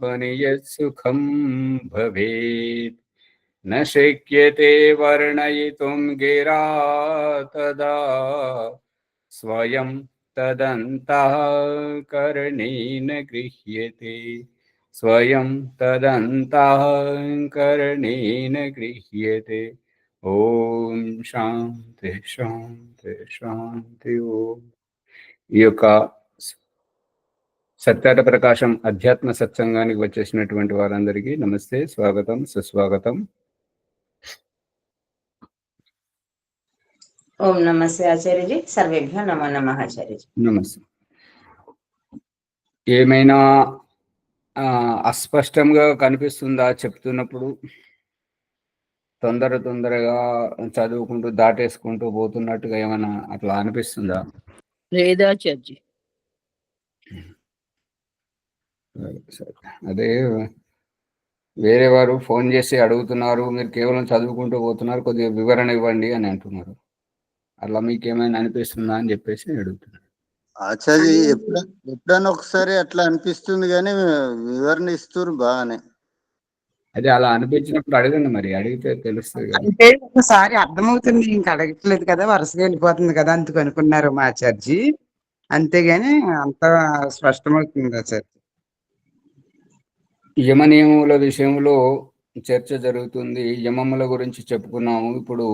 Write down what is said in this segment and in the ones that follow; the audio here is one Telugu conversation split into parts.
यत्सुखं भवेत् न शक्यते वर्णयितुं गिरा तदा स्वयं तदन्तःकरणेन गृह्यते स्वयं तदन्तःकरणेन गृह्यते। ఓం శాంతి శాంతి శాంతి ఓం. ఈ యొక్క సత్యాట ప్రకాశం అధ్యాత్మ సత్సంగానికి వచ్చేసినటువంటి వారందరికీ నమస్తే, స్వాగతం, సుస్వాగతం. ఓం నమస్తే ఆచార్యజీ. సర్వేభ్యో నమో నమః ఆచార్యజీ. నమస్తే. ఏమైనా అస్పష్టంగా కనిపిస్తుందా చెప్తున్నప్పుడు? తొందరగా చదువుకుంటూ దాటేసుకుంటూ పోతున్నట్టుగా ఏమైనా అట్లా అనిపిస్తుందా? లేదా ఆచార్యజీ? అదే వేరే వారు ఫోన్ చేసి అడుగుతున్నారు, మీరు కేవలం చదువుకుంటూ పోతున్నారు, కొద్దిగా వివరణ ఇవ్వండి అని అంటున్నారు. అట్లా మీకేమైనా అనిపిస్తుందా అని చెప్పేసి అడుగుతున్నారు. ఆచార్య ఎప్పుడైనా ఒకసారి అట్లా అనిపిస్తుంది, కానీ వివరణ ఇస్తారు బాగానే. అదే అలా అనిపించినప్పుడు అడగండి, మరి అడిగితే తెలుస్తుంది కదా. అంటే ఒకసారి అర్థమవుతుంది, ఇంకా అడగట్లేదు కదా, వరుసగా వెళ్ళిపోతుంది కదా, అందుకు అనుకున్నారు మా ఆచార్జీ. అంతేగాని అంత స్పష్టమవుతుంది ఆచార్య. యమ నియమముల విషయంలో చర్చ జరుగుతుంది. యమముల గురించి చెప్పుకున్నాము, ఇప్పుడు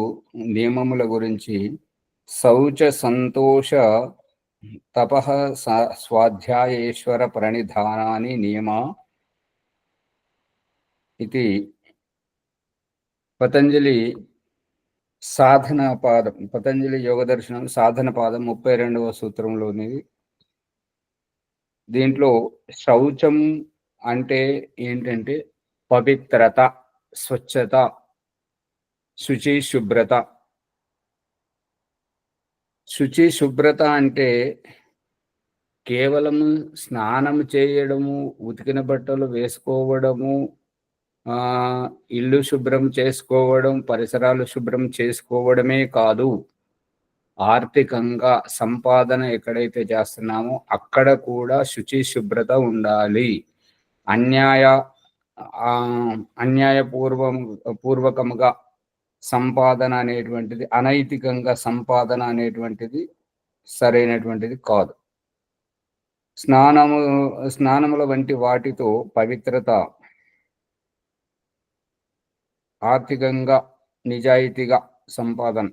నియమముల గురించి. శౌచ సంతోష తపః స్వాధ్యాయేశ్వర ప్రణిధానాని నియమ ఇది పతంజలి సాధన పాదం, పతంజలి యోగ దర్శనం సాధన పాదం 32వ సూత్రంలోని. దీంట్లో శౌచం అంటే ఏంటంటే పవిత్రత, స్వచ్ఛత, శుచి శుభ్రత. శుచి శుభ్రత అంటే కేవలం స్నానం చేయడము, ఉతికిన బట్టలు వేసుకోవడము, ఇల్లు శుభ్రం చేసుకోవడం, పరిసరాలు శుభ్రం చేసుకోవడమే కాదు. ఆర్థికంగా సంపాదన ఎక్కడైతే చేస్తున్నామో అక్కడ కూడా శుచి శుభ్రత ఉండాలి. పూర్వకముగా సంపాదన అనేటువంటిది, అనైతికంగా సంపాదన అనేటువంటిది సరైనటువంటిది కాదు. స్నానముల వంటి వాటితో పవిత్రత, ఆర్థికంగా నిజాయితీగా సంపాదన.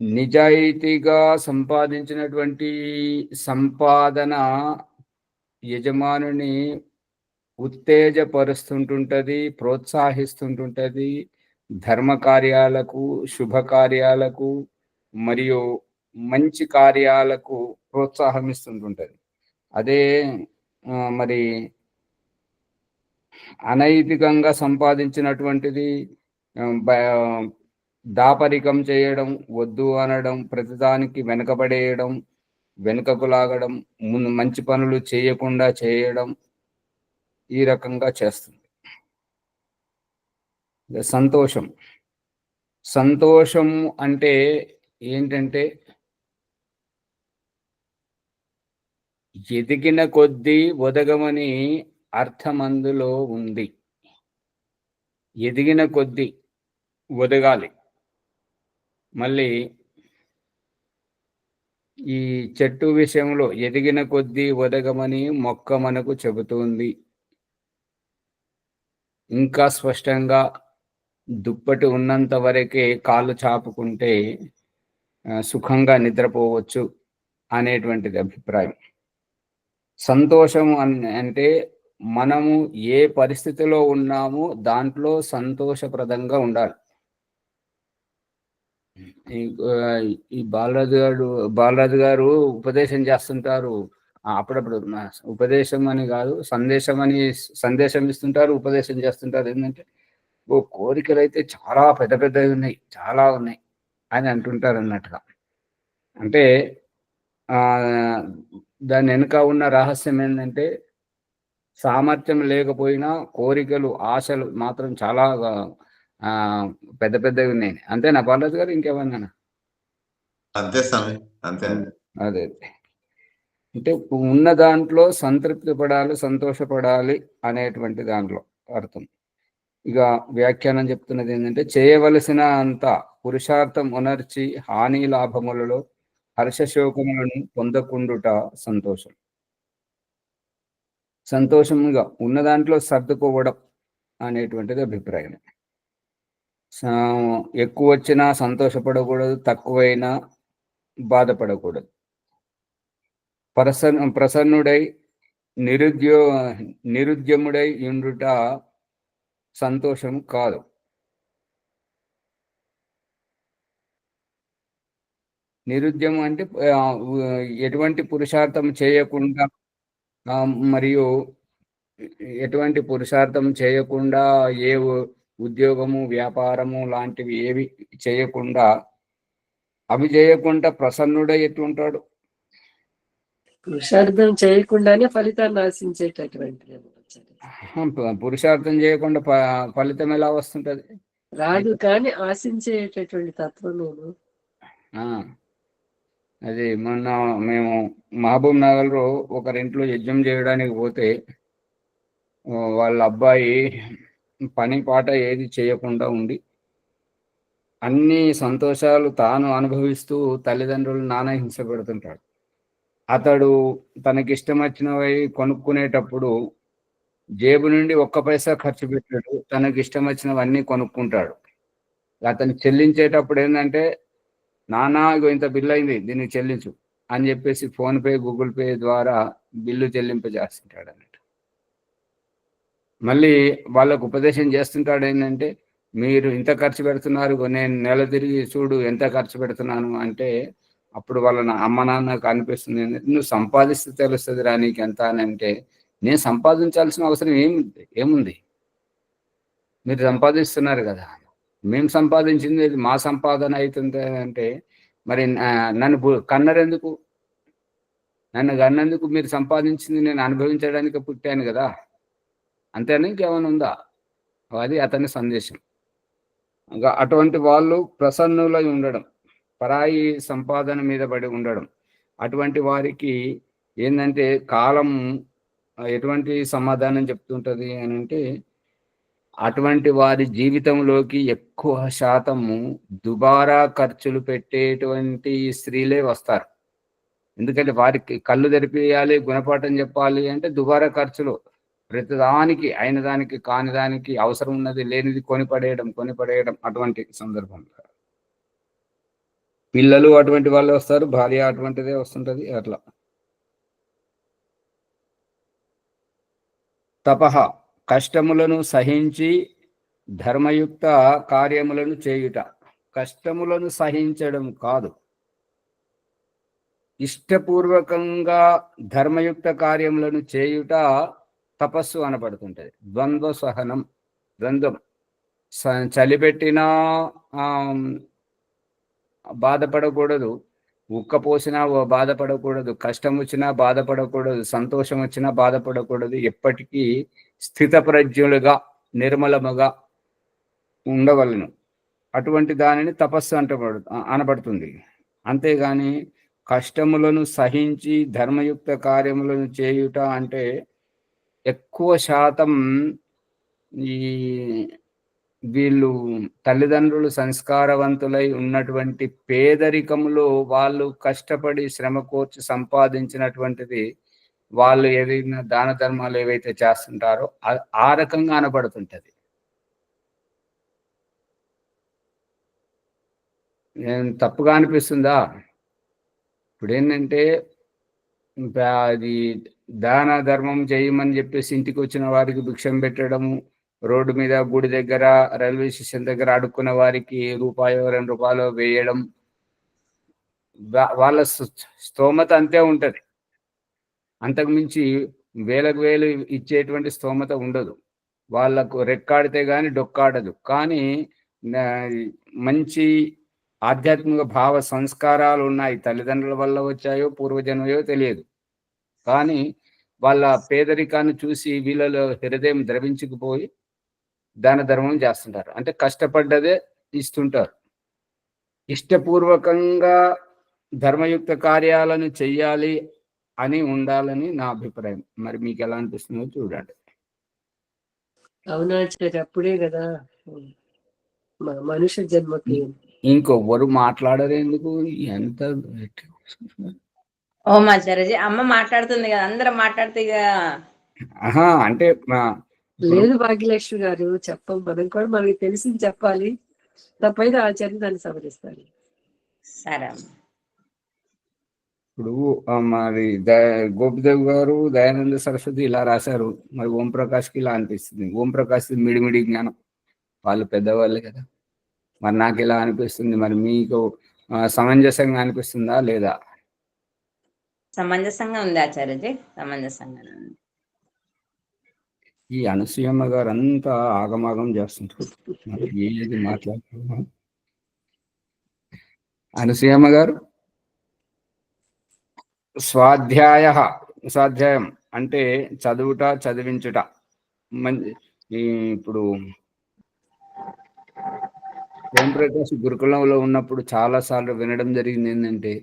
నిజాయితీగా సంపాదించినటువంటి సంపాదన యజమానుని ఉత్తేజపరుస్తుంటుంటది, ప్రోత్సహిస్తుంటుంటది. ధర్మ కార్యాలకు, శుభకార్యాలకు మరియు మంచి కార్యాలకు ప్రోత్సాహం ఇస్తుంటుంటది. అదే మరి అనైతికంగా సంపాదించినటువంటిది దాపరికం చేయడం, వద్దు అనడం, ప్రతిదానికి వెనుకబడేయడం, వెనుకకు లాగడం, మంచి పనులు చేయకుండా చేయడం, ఈ రకంగా చేస్తుంది. సంతోషం అంటే ఏంటంటే ఎదిగిన కొద్దీ ఒదగమని అర్థం అందులో ఉంది. ఎదిగిన కొద్దీ ఒదగాలి. మళ్ళీ ఈ చెట్టు విషయంలో ఎదిగిన కొద్దీ ఒదగమని మొక్క మనకు చెబుతుంది. ఇంకా స్పష్టంగా దుప్పటి ఉన్నంత వరకే కాళ్ళు చాపుకుంటే సుఖంగా నిద్రపోవచ్చు అనేటువంటిది అభిప్రాయం. సంతోషం అంటే మనము ఏ పరిస్థితిలో ఉన్నామో దాంట్లో సంతోషప్రదంగా ఉండాలి. ఈ బాలరాజు గారు ఉపదేశం చేస్తుంటారు. అప్పుడప్పుడు ఉపదేశం అని కాదు, సందేశం ఇస్తుంటారు, ఉపదేశం చేస్తుంటారు. ఏంటంటే కోరికలు అయితే చాలా పెద్ద పెద్దవి ఉన్నాయి, చాలా ఉన్నాయి అని అంటుంటారు అన్నట్టుగా. అంటే దాని వెనుక ఉన్న రహస్యం ఏంటంటే సామర్థ్యం లేకపోయినా కోరికలు, ఆశలు మాత్రం చాలా పెద్ద పెద్దవి ఉన్నాయి. అంతేనా బాలరాజు గారు? ఇంకేమన్నా? అంతే స్వామి, అంతే. అదే అంటే ఉన్న దాంట్లో సంతృప్తి పడాలి, సంతోషపడాలి అనేటువంటి దాంట్లో అర్థం. ఇక వ్యాఖ్యానం చెప్తున్నది ఏంటంటే, చేయవలసిన అంత పురుషార్థం ఉనర్చి హాని లాభములలో హర్షశోకములను పొందకుండుట సంతోషం. సంతోషంగా ఉన్న దాంట్లో సర్దుకోవడం అనేటువంటిది అభిప్రాయం. ఎక్కువ వచ్చినా సంతోషపడకూడదు, తక్కువైనా బాధపడకూడదు. ప్రసన్నుడై నిరుద్యముడై ఉండుట సంతోషం కాదు. నిరుద్యమం అంటే ఎటువంటి పురుషార్థం చేయకుండా, మరియు ఎటువంటి పురుషార్థం చేయకుండా, ఏ ఉద్యోగము వ్యాపారము లాంటివి ఏవి చేయకుండా, అవి చేయకుండా ప్రసన్నుడై ఎట్లుంటాడు? పురుషార్థం చేయకుండానే ఫలితాన్ని ఆశించేటటువంటి పురుషార్థం చేయకుండా ఫలితం ఎలా వస్తుంటది? రాదు, కానీ ఆశించేటటువంటి తత్వం నేను. అది మొన్న మేము మహబూబ్ నగర్లో ఒకరింట్లో యజ్ఞం చేయడానికి పోతే, వాళ్ళ అబ్బాయి పని పాట ఏది చేయకుండా ఉండి అన్ని సంతోషాలు తాను అనుభవిస్తూ తల్లిదండ్రులు నానా హింస పెడుతుంటాడు. అతడు తనకిష్టం వచ్చినవి కొనుక్కునేటప్పుడు జేబు నుండి 1 పైసా ఖర్చు పెట్టాడు, తనకిష్టం వచ్చినవన్నీ కొనుక్కుంటాడు. అతను చెల్లించేటప్పుడు ఏంటంటే, నానా ఇగో ఇంత బిల్లు అయింది, దీన్ని చెల్లించు అని చెప్పేసి ఫోన్పే, గూగుల్ పే ద్వారా బిల్లు చెల్లింపజేస్తుంటాడు అన్నట్టు. మళ్ళీ వాళ్ళకు ఉపదేశం చేస్తుంటాడు ఏంటంటే, మీరు ఇంత ఖర్చు పెడుతున్నారు, నేను నెల తిరిగి చూడు ఎంత ఖర్చు పెడుతున్నాను అంటే, అప్పుడు వాళ్ళ అమ్మ నాన్నకు అనిపిస్తుంది, నువ్వు సంపాదిస్తే తెలుస్తుంది రా నీకు ఎంత అని. అంటే, నేను సంపాదించాల్సిన అవసరం ఏముంది? మీరు సంపాదిస్తున్నారు కదా, మేము సంపాదించింది మా సంపాదన అవుతుంది అంటే, మరి నన్ను కన్నరెందుకు? నన్ను కన్నందుకు మీరు సంపాదించింది నేను అనుభవించడానికి పుట్టాను కదా, అంతేనా? ఇంకేమైనా ఉందా? అది అతని సందేశం. అటువంటి వాళ్ళు ప్రసన్నులై ఉండడం, పరాయి సంపాదన మీద పడి ఉండడం, అటువంటి వారికి ఏంటంటే కాలం ఎటువంటి సమాధానం చెప్తుంటది అని అంటే, అటువంటి వారి జీవితంలోకి ఎక్కువ శాతము దుబారా ఖర్చులు పెట్టేటువంటి స్త్రీలే వస్తారు. ఎందుకంటే వారికి కళ్ళు తెరిపియాలి, గుణపాఠం చెప్పాలి అంటే దుబారా ఖర్చులు, ప్రతిదానికి అయిన దానికి కాని దానికి, అవసరం ఉన్నది లేనిది కొనిపడేయడం అటువంటి సందర్భంలో పిల్లలు అటువంటి వాళ్ళు వస్తారు, భార్య అటువంటిదే వస్తుంటది. అట్లా తపః కష్టములను సహించి ధర్మయుక్త కార్యములను చేయుట. కష్టములను సహించడం కాదు, ఇష్టపూర్వకంగా ధర్మయుక్త కార్యములను చేయుట తపస్సు అనబడుతుంటది. ద్వంద్వ సహనం, ద్వంద్వం, చలిపెట్టినా బాధపడకూడదు, ఉక్కపోసినా బాధపడకూడదు, కష్టం వచ్చినా బాధపడకూడదు, సంతోషం వచ్చినా బాధపడకూడదు. ఎప్పటికీ స్థితప్రజ్ఞులుగా నిర్మలముగా ఉండవలను. అటువంటి దానిని తపస్సు అనబడుతుంది. అంతేగాని కష్టములను సహించి ధర్మయుక్త కార్యములను చేయుట అంటే ఎక్కువ శాతం ఈ వీళ్ళు తల్లిదండ్రులు సంస్కారవంతులై ఉన్నటువంటి పేదరికములో వాళ్ళు కష్టపడి శ్రమ కోర్చి సంపాదించినటువంటిది వాళ్ళు ఏదైనా దాన ధర్మాలు ఏవైతే చేస్తుంటారో ఆ రకంగా అనబడుతుంటది. తప్పుగా అనిపిస్తుందా? ఇప్పుడు ఏంటంటే, అది దాన ధర్మం చేయమని చెప్పేసి ఇంటికి వచ్చిన వారికి భిక్షం పెట్టడము, రోడ్డు మీద గుడి దగ్గర రైల్వే స్టేషన్ దగ్గర అడుక్కున్న వారికి ₹1 2 వేయడం, వాళ్ళ స్తోమత అంతే ఉంటది. అంతకుమించి వేలకు వేలు ఇచ్చేటువంటి స్తోమత ఉండదు. వాళ్ళకు రెక్కాడితే గాని డొక్కాడదు. కానీ మంచి ఆధ్యాత్మిక భావ సంస్కారాలు ఉన్నాయి, తల్లిదండ్రుల వల్ల వచ్చాయో పూర్వజన్మయో తెలియదు. కానీ వాళ్ళ పేదరికాన్ని చూసి వీళ్ళలో హృదయం ద్రవించుకుపోయి దాన ధర్మం చేస్తుంటారు. అంటే కష్టపడ్డదే ఇస్తుంటారు. ఇష్టపూర్వకంగా ధర్మయుక్త కార్యాలను చెయ్యాలి అని ఉండాలని నా అభిప్రాయం. మరి మీకు ఎలా అనిపిస్తుందో చూడండి. అవునాచార్య అప్పుడే కదా మనుష్య జన్మకి. ఇంకొవ్వరు మాట్లాడరు ఎందుకు? ఎంత ఓం ఆచార్యజీ, అమ్మ మాట్లాడుతుంది కదా, అందరం మాట్లాడితే ఇక ఆహా అంటే లేదు భాగ్యలక్ష్మి గారు, మనం కూడా మనకి తెలిసింది చెప్పాలి. తప్పైతే ఆచార్య దాన్ని సవరిస్తారు. సరే అమ్మ. ఇప్పుడు మరి గోపిదేవ్ గారు, దయానంద సరస్వతి ఇలా రాశారు. మరి ఓం ప్రకాష్కి ఇలా అనిపిస్తుంది. ఓం ప్రకాష్ మిడిమిడి జ్ఞానం, వాళ్ళు పెద్దవాళ్ళే కదా. మరి నాకు ఇలా అనిపిస్తుంది. మరి మీకు సమంజసంగా అనిపిస్తుందా లేదా? సమంజసంగా ఉంది ఆచార్యజీ, సమంజసంగా ఉంది. ఈ అనసూయమ్మ గారు అంతా ఆగమాగం చేస్తుంటారు. మరి ఏది మాట్లాడుతున్నా అనసూయమ్మ గారు, స్వాధ్యాయం అంటే చదువుట, చదివించుట. ఇప్పుడు ఓంప్రకాష్ గురుకులంలో ఉన్నప్పుడు చాలా సార్లు వినడం జరిగింది ఏంటంటే,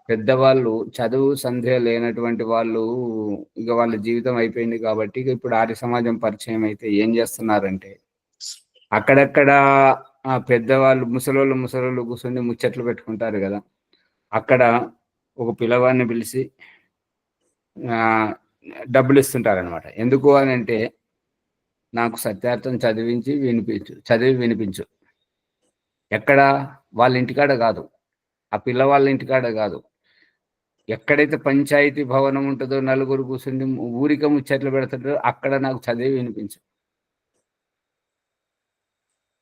పెద్దవాళ్ళు చదువు సంధ్య లేనటువంటి వాళ్ళు ఇక వాళ్ళ జీవితం అయిపోయింది కాబట్టి ఇక ఇప్పుడు ఆర్య సమాజం పరిచయం అయితే ఏం చేస్తున్నారంటే, అక్కడక్కడ పెద్దవాళ్ళు ముసలోళ్ళు కూర్చొని ముచ్చట్లు పెట్టుకుంటారు కదా, అక్కడ ఒక పిల్లవాడిని పిలిచి డబ్బులు ఇస్తుంటారనమాట. ఎందుకు అని అంటే, నాకు సత్యార్థం చదివి వినిపించు. ఎక్కడ? వాళ్ళ ఇంటికాడ కాదు, ఆ పిల్లవాళ్ళ ఇంటికాడ కాదు, ఎక్కడైతే పంచాయతీ భవనం ఉంటుందో, నలుగురు కూర్చుని ఊరిక ముచ్చట్లు పెడతాడో అక్కడ నాకు చదివి వినిపించు.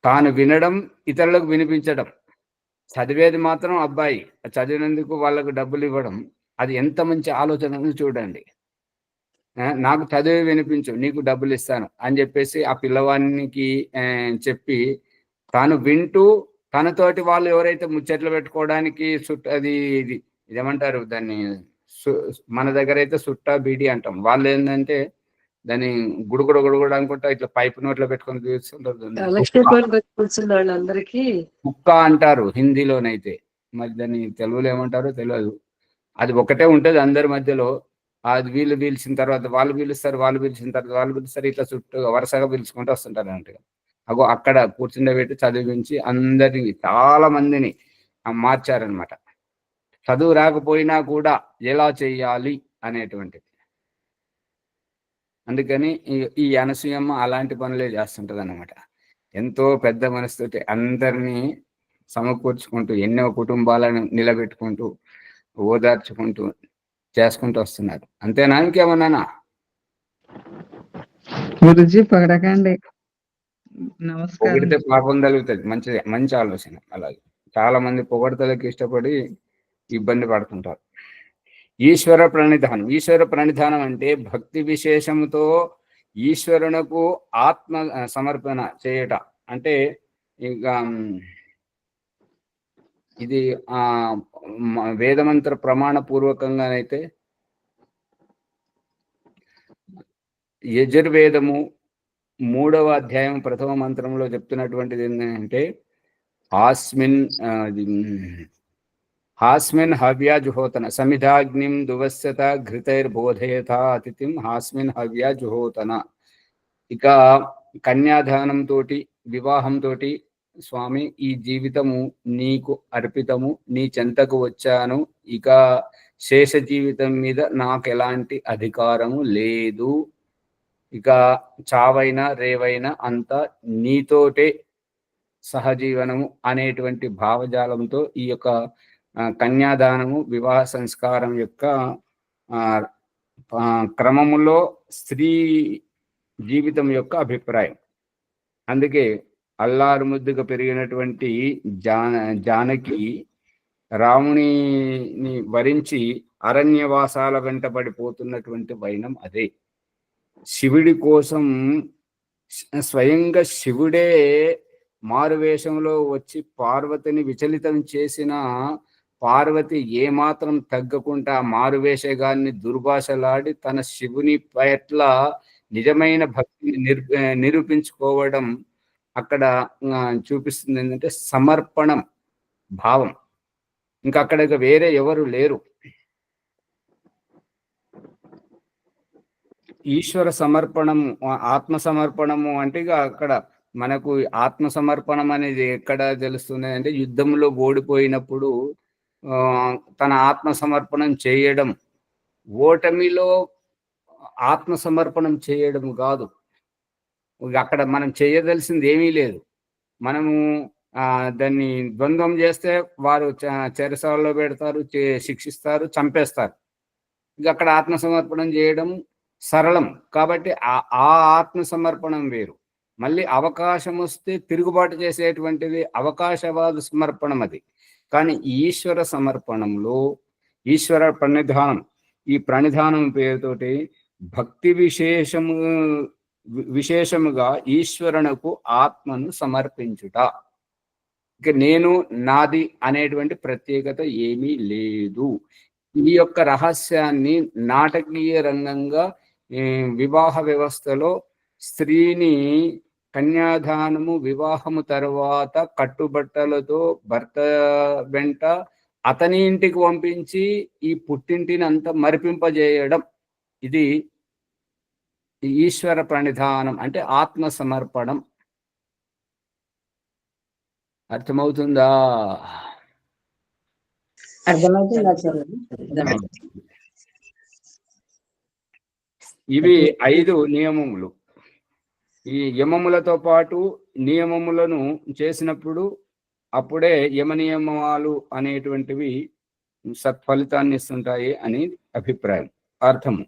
తాను వినడం, ఇతరులకు వినిపించడం. చదివేది మాత్రం అబ్బాయి, చదివినందుకు వాళ్ళకు డబ్బులు ఇవ్వడం, అది ఎంత మంచి ఆలోచన చూడండి. నాకు చదివి వినిపించు, నీకు డబ్బులు ఇస్తాను అని చెప్పేసి ఆ పిల్లవానికి చెప్పి, తాను వింటూ తనతోటి వాళ్ళు ఎవరైతే ముచ్చట్లు పెట్టుకోవడానికి ఇది ఏమంటారు దాన్ని, మన దగ్గర అయితే సుట్టా బీడి అంటాం, వాళ్ళు ఏంటంటే దాన్ని గుడుగుడ అనుకుంటా ఇట్లా పైపు నోట్లో పెట్టుకొని కుక్క అంటారు హిందీలోనైతే. మరి దాన్ని తెలుగులో ఏమంటారో తెలియదు. అది ఒకటే ఉంటుంది అందరి మధ్యలో. అది వీళ్ళు పిలిచిన తర్వాత వాళ్ళు పిలుస్తారు, వాళ్ళు పిలిచిన తర్వాత వాళ్ళు పిలుస్తారు, ఇట్లా చుట్టూ వరుసగా పిలుచుకుంటూ వస్తుంటారు అన్నట్టుగా. అక్కడ కూర్చుండబెట్టి చదివించి అందరినీ, చాలా మందిని మార్చారనమాట. చదువు రాకపోయినా కూడా ఎలా చెయ్యాలి అనేటువంటిది. అందుకని ఈ అనసూయమ్మ అలాంటి పనులే చేస్తుంటది అన్నమాట. ఎంతో పెద్ద మనసుతోటి అందరినీ సమకూర్చుకుంటూ, ఎన్నో కుటుంబాలను నిలబెట్టుకుంటూ, ఓదార్చుకుంటూ చేసుకుంటూ వస్తున్నారు. అంతేనా, ఇంకేమన్నానా? గురుజీ పొగడకండి. నమస్కారం. పొగిడితే పాపం తగులుతుంది. మంచి ఆలోచన. అలాగే చాలా మంది పొగడతలకు ఇష్టపడి ఇబ్బంది పడుతుంటారు. ఈశ్వర ప్రణిధానం అంటే భక్తి విశేషంతో ఈశ్వరునకు ఆత్మ సమర్పణ చేయట. అంటే ఇక ఇది వేదమంత్ర ప్రమాణ పూర్వకంగానైతే యజుర్వేదము 3వ అధ్యాయం 1వ మంత్రంలో చెప్తున్నటువంటిది ఏంటంటే, హాస్మిన్ హవ్యా జుహోతన సమిధాగ్నిం దువస్యత ఘృతైర్బోధయత అతిథిం హాస్మిన్ హవ్యా జుహోతన. ఇక కన్యాదానంతో, వివాహంతో, స్వామి ఈ జీవితము నీకు అర్పితము, నీ చెంతకు వచ్చాను, ఇక శేష జీవితం మీద నాకు ఎలాంటి అధికారము లేదు, ఇక చావైనా రేవైనా అంతా నీతోటే సహజీవనము అనేటువంటి భావజాలంతో ఈ యొక్క కన్యాదానము, వివాహ సంస్కారం యొక్క క్రమములో స్త్రీ జీవితం యొక్క అభిప్రాయం. అందుకే అల్లారు ముద్దుగా పెరిగినటువంటి జానకి రామునిని వరించి అరణ్యవాసాల వెంట పడిపోతున్నటువంటి వైనం అదే. శివుడి కోసం స్వయంగా శివుడే మారువేషంలో వచ్చి పార్వతిని విచలితం చేసిన పార్వతి ఏమాత్రం తగ్గకుండా మారువేషగాన్ని దుర్భాషలాడి తన శివుని పట్ల నిజమైన భక్తిని నిరూపించుకోవడం అక్కడ చూపిస్తుంది. ఏంటంటే సమర్పణం భావం. ఇంకా అక్కడ వేరే ఎవరు లేరు. ఈశ్వర సమర్పణము, ఆత్మ సమర్పణము అంటే ఇక అక్కడ మనకు ఆత్మ సమర్పణం అనేది ఎక్కడ తెలుస్తుంది అంటే యుద్ధంలో ఓడిపోయినప్పుడు తన ఆత్మ సమర్పణం చేయడం. ఓటమిలో ఆత్మ సమర్పణం చేయడం కాదు. అక్కడ మనం చేయదలసింది ఏమీ లేదు. మనము దాన్ని ద్వంద్వం చేస్తే వారు చెరసాలలో పెడతారు, శిక్షిస్తారు, చంపేస్తారు. ఇక అక్కడ ఆత్మ సమర్పణం చేయడం సరళం. కాబట్టి ఆ ఆత్మ సమర్పణం వేరు. మళ్ళీ అవకాశం వస్తే తిరుగుబాటు చేసేటువంటిది అవకాశవాద సమర్పణం అది. కానీ ఈశ్వర సమర్పణంలో ఈశ్వర ప్రణిధానం, ఈ ప్రణిధానం పేరుతోటి భక్తి విశేషముగా ఈశ్వరునకు ఆత్మను సమర్పించుట. ఇక నేను నాది అనేటువంటి ప్రత్యేకత ఏమీ లేదు. ఈ యొక్క రహస్యాన్ని నాటకీయ రంగంగా వివాహ వ్యవస్థలో స్త్రీని కన్యాదానము, వివాహము తర్వాత కట్టుబట్టలతో భర్త వెంట అతని ఇంటికి పంపించి ఈ పుట్టింటిని అంతా మరిపింపజేయడం, ఇది ఈశ్వర ప్రణిధానం అంటే ఆత్మ సమర్పణం. అర్థమవుతుందా? అర్థమవుతుంది ఆచార్య. ఇవి 5 నియమములు. ఈ యమములతో పాటు నియమములను చేసినప్పుడు అప్పుడే యమ నియమాలు అనేటువంటివి సత్ఫలితాన్ని ఇస్తుంటాయి అని అభిప్రాయం, అర్థము.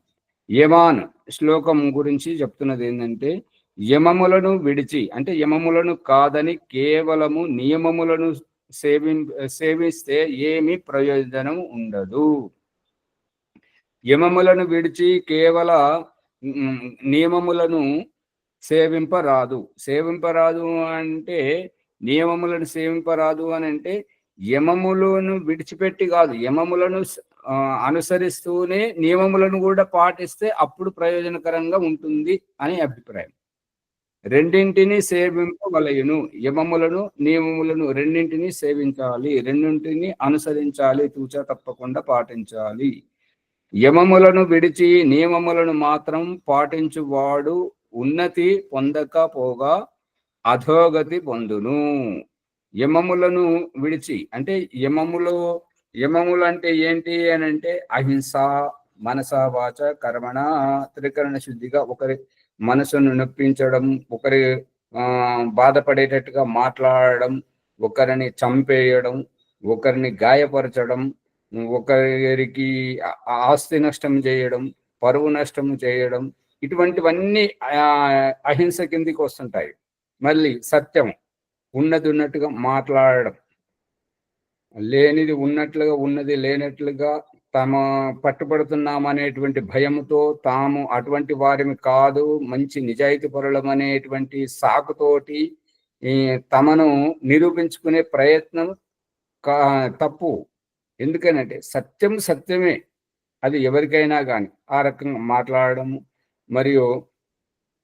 యమాన్ శ్లోకం గురించి చెప్తున్నది ఏంటంటే, యమములను విడిచి అంటే యమములను కాదని కేవలము నియమములను సేవిస్తే ఏమి ప్రయోజనం ఉండదు. యమములను విడిచి కేవల నియమములను సేవింపరాదు. అంటే నియమములను సేవింపరాదు అని అంటే యమములను విడిచిపెట్టి కాదు, యమములను అనుసరిస్తూనే నియమములను కూడా పాటిస్తే అప్పుడు ప్రయోజనకరంగా ఉంటుంది అని అభిప్రాయం. రెండింటినీ సేవింపవలయును. యమములను నియమములను రెండింటినీ సేవించాలి, రెండింటినీ అనుసరించాలి, తూచా తప్పకుండా పాటించాలి. యమములను విడిచి నియమములను మాత్రం పాటించువాడు ఉన్నతి పొందకపోగా అధోగతి పొందును. యమములను విడిచి అంటే యమములు అంటే ఏంటి అని అంటే అహింస, మనస, వాచ, కర్మణ త్రికరణ శుద్ధిగా ఒకరి మనసును నొప్పించడం, ఒకరి బాధపడేటట్టుగా మాట్లాడడం, ఒకరిని చంపేయడం, ఒకరిని గాయపరచడం, ఒకరికి ఆస్తి నష్టం చేయడం, పరువు నష్టం చేయడం, ఇటువంటివన్నీ అహింస కిందికి వస్తుంటాయి. మళ్ళీ సత్యం, ఉన్నది ఉన్నట్టుగా మాట్లాడడం, లేనిది ఉన్నట్లుగా ఉన్నది లేనట్లుగా తమ పట్టుబడుతున్నామనేటువంటి భయంతో తాము అటువంటి వారిని కాదు, మంచి నిజాయితీ పరులం అనేటువంటి సాకుతోటి తమను నిరూపించుకునే ప్రయత్నం తప్పు. ఎందుకనంటే సత్యం సత్యమే, అది ఎవరికైనా కానీ ఆ రకంగా మాట్లాడము, మరియు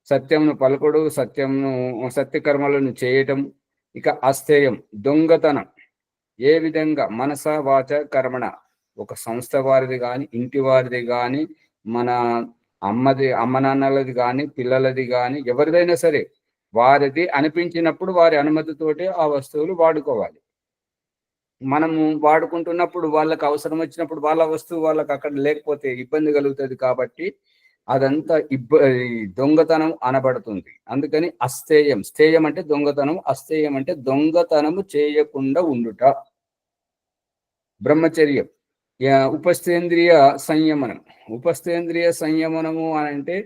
సత్యంను పలుకుడు, సత్యకర్మలను చేయటం. ఇక అస్థేయం, దొంగతనం. ఏ విధంగా మనస, వాచ, కర్మణ, ఒక సంస్థ వారిది కానీ, ఇంటి వారిది కానీ, మన అమ్మ నాన్నలది కానీ, పిల్లలది కానీ, ఎవరిదైనా సరే వారిది అనిపించినప్పుడు వారి అనుమతితోటి ఆ వస్తువులు వాడుకోవాలి. మనము వాడుకుంటున్నప్పుడు వాళ్ళకి అవసరం వచ్చినప్పుడు వాళ్ళ వస్తువు వాళ్ళకి అక్కడ లేకపోతే ఇబ్బంది కలుగుతుంది. కాబట్టి అదంతా దొంగతనం అనబడుతుంది. అందుకని అస్థేయం, స్థేయం అంటే దొంగతనం, అస్థేయం అంటే దొంగతనము చేయకుండా ఉండుట. బ్రహ్మచర్యం, ఉపస్థేంద్రియ సంయమనం. ఉపస్థేంద్రియ సంయమనము అని అంటే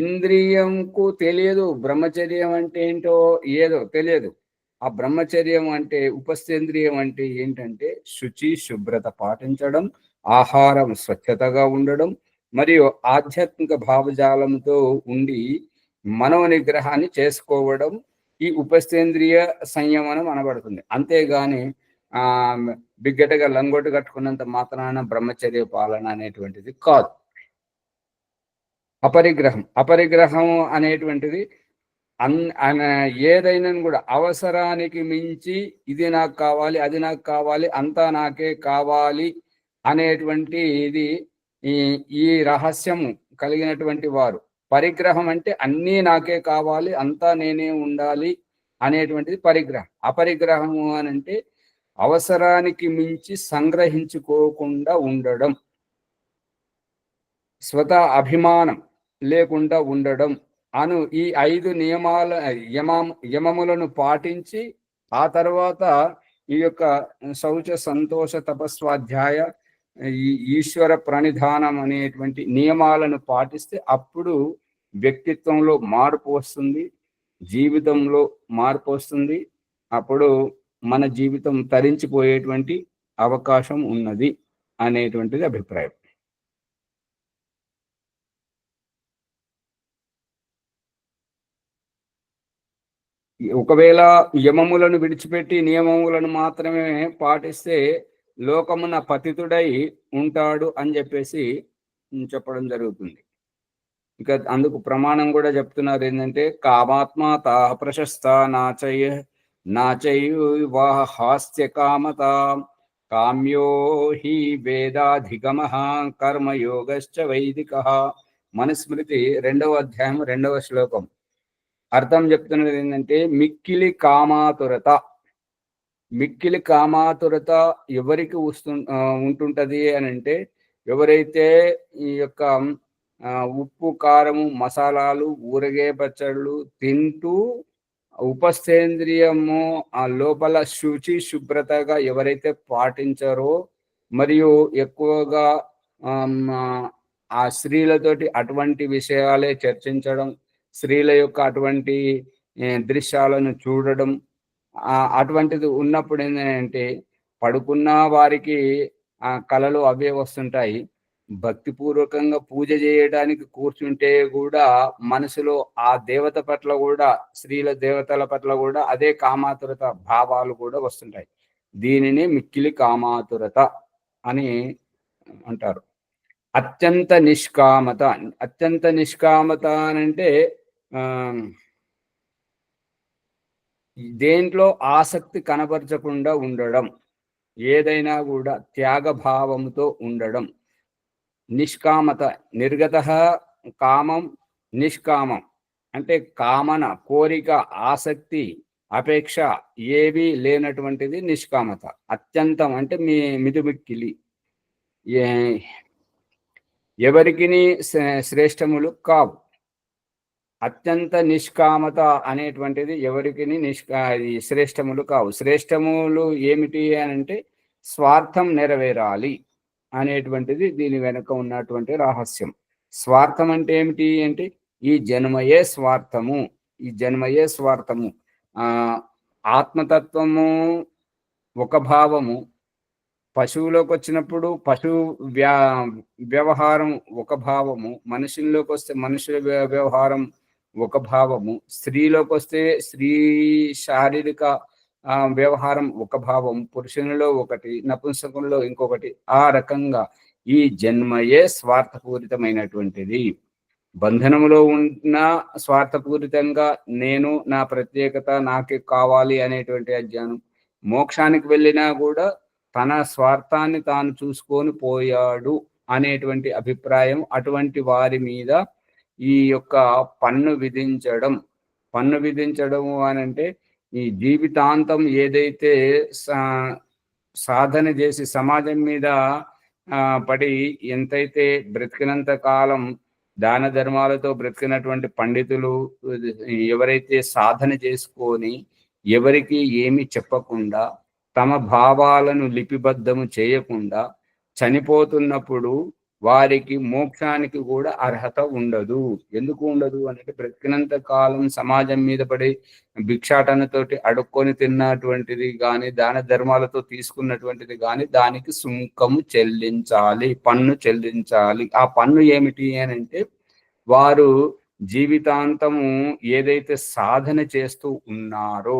ఇంద్రియంకు తెలియదు బ్రహ్మచర్యం అంటే ఏంటో, ఏదో తెలియదు. ఆ బ్రహ్మచర్యం అంటే, ఉపస్థేంద్రియం అంటే ఏంటంటే శుచి, శుభ్రత పాటించడం, ఆహారం స్వచ్ఛతగా ఉండడం, మరియు ఆధ్యాత్మిక భావజాలంతో ఉండి మనో నిగ్రహాన్ని చేసుకోవడం ఈ ఉపస్థేంద్రియ సంయమనం అనబడుతుంది. అంతేగాని బిగ్గటగా లంగొట్టు కట్టుకున్నంత మాత్రాన బ్రహ్మచర్య పాలన అనేటువంటిది కాదు. అపరిగ్రహం అనేటువంటిది ఏదైనా కూడా అవసరానికి మించి ఇది నాకు కావాలి, అది నాకు కావాలి, అంతా నాకే కావాలి అనేటువంటి ఇది ఈ రహస్యము కలిగినటువంటి వారు. పరిగ్రహం అంటే అన్నీ నాకే కావాలి, అంతా నేనే ఉండాలి అనేటువంటిది పరిగ్రహం. అపరిగ్రహము అని అంటే అవసరానికి మించి సంగ్రహించుకోకుండా ఉండడం, స్వతः అభిమానం లేకుండా ఉండడం అను ఈ 5 యమములను పాటించి ఆ తర్వాత ఈ యొక్క శౌచ సంతోష తపస్వాధ్యాయ ఈ ఈశ్వర ప్రణిధానం అనేటువంటి నియమాలను పాటిస్తే అప్పుడు వ్యక్తిత్వంలో మార్పు వస్తుంది, జీవితంలో మార్పు వస్తుంది. అప్పుడు మన జీవితం తరించిపోయేటువంటి అవకాశం ఉన్నది అనేటువంటిది అభిప్రాయం. ఒకవేళ యమములను విడిచిపెట్టి నియమములను మాత్రమే పాటిస్తే లోకమున పతితుడై ఉంటాడు అని చెప్పేసి చెప్పడం జరుగుతుంది. ఇక అందుకు ప్రమాణం కూడా చెప్తున్నారు ఏంటంటే, కామాత్మ తా ప్రశస్త నాచైవాహాస్య కామత కామ్యో హి వేదాధిగమ కర్మయోగశ్చ వైదిక. మనుస్మృతి 2వ అధ్యాయం 2వ శ్లోకం. అర్థం చెప్తున్నది ఏంటంటే, మిక్కిలి కామాతురత ఎవరికి ఉంటుంటది అని అంటే, ఎవరైతే ఈ యొక్క ఉప్పు కారము మసాలాలు ఊరగే పచ్చళ్ళు తింటూ ఉపస్థేంద్రియము ఆ లోపల శుభ్రతగా ఎవరైతే పాటించారో, మరియు ఎక్కువగా ఆ స్త్రీలతోటి అటువంటి విషయాలే చర్చించడం, స్త్రీల యొక్క అటువంటి దృశ్యాలను చూడడం, అటువంటిది ఉన్నప్పుడు ఏంటంటే పడుకున్న వారికి ఆ కళలు అవే వస్తుంటాయి. భక్తిపూర్వకంగా పూజ చేయడానికి కూర్చుంటే కూడా మనసులో ఆ దేవత పట్ల కూడా, స్త్రీల దేవతల పట్ల కూడా అదే కామాతురత భావాలు కూడా వస్తుంటాయి. దీనిని మిక్కిలి కామాతురత అని అంటారు. అత్యంత నిష్కామత అని అంటే దేంట్లో ఆసక్తి కనబరచకుండా ఉండడం, ఏదైనా కూడా త్యాగభావంతో ఉండడం. నిష్కామత, నిర్గత కామం, నిష్కామం అంటే కామన, కోరిక, ఆసక్తి, అపేక్ష ఏవి లేనటువంటిది నిష్కామత. అత్యంతం అంటే మితిమిక్కిలి, ఎవరికి శ్రేష్టములు కావు. అత్యంత నిష్కామత అనేటువంటిది ఎవరికి శ్రేష్టములు కావు. శ్రేష్టములు ఏమిటి అని అంటే స్వార్థం నెరవేరాలి అనేటువంటిది దీని వెనుక ఉన్నటువంటి రహస్యం. స్వార్థం అంటే ఏమిటి అంటే ఈ జన్మయే స్వార్థము. ఆత్మతత్వము ఒక భావము, పశువులోకి వచ్చినప్పుడు పశు వ్యవహారం ఒక భావము, మనుషుల్లోకి వస్తే మనుషుల వ్యవహారం ఒక భావము, స్త్రీలోకి వస్తే స్త్రీ శారీరక వ్యవహారం ఒక భావం, పురుషునిలో ఒకటి, నపుంసకుల్లో ఇంకొకటి. ఆ రకంగా ఈ జన్మయే స్వార్థపూరితమైనటువంటిది. బంధనములో ఉన్న స్వార్థపూరితంగా నేను, నా ప్రత్యేకత, నాకే కావాలి అనేటువంటి అజ్ఞానం. మోక్షానికి వెళ్ళినా కూడా తన స్వార్థాన్ని తాను చూసుకొని పోయాడు అనేటువంటి అభిప్రాయం. అటువంటి వారి మీద ఈ యొక్క పన్ను విధించడము అని అంటే ఈ జీవితాంతం ఏదైతే సాధన చేసి సమాజం మీద పడి ఎంతైతే బ్రతికినంత కాలం దాన ధర్మాలతో బ్రతికినటువంటి పండితులు ఎవరైతే సాధన చేసుకొని ఎవరికి ఏమి చెప్పకుండా, తమ భావాలను లిపిబద్ధము చేయకుండా చనిపోతున్నప్పుడు వారికి మోక్షానికి కూడా అర్హత ఉండదు. ఎందుకు ఉండదు అంటే బ్రతికినంత కాలం సమాజం మీద పడి భిక్షాటనతోటి అడుక్కొని తిన్నటువంటిది కానీ, దాన ధర్మాలతో తీసుకున్నటువంటిది కానీ దానికి సుంకము చెల్లించాలి, పన్ను చెల్లించాలి. ఆ పన్ను ఏమిటి అని అంటే వారు జీవితాంతము ఏదైతే సాధన చేస్తూ ఉన్నారో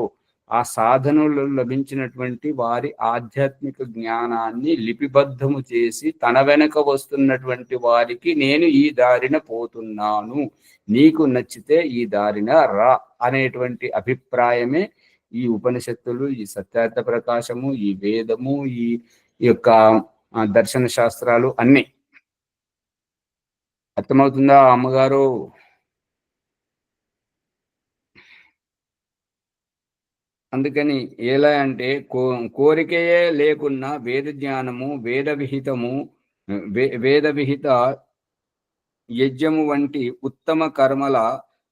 ఆ సాధనలో లభించినటువంటి వారి ఆధ్యాత్మిక జ్ఞానాన్ని లిపిబద్ధము చేసి తన వెనక వస్తున్నటువంటి వారికి నేను ఈ దారిన పోతున్నాను, నీకు నచ్చితే ఈ దారిన రా అనేటువంటి అభిప్రాయమే ఈ ఉపనిషత్తులు, ఈ సత్యార్థ ప్రకాశము, ఈ వేదము, ఈ యొక్క దర్శన శాస్త్రాలు అన్నీ. అర్థమవుతుందా అమ్మగారు? అందుకని ఎలా అంటే కోరికయే లేకున్నా వేద జ్ఞానము, వేద విహితము, వేద విహిత యజ్ఞము వంటి ఉత్తమ కర్మల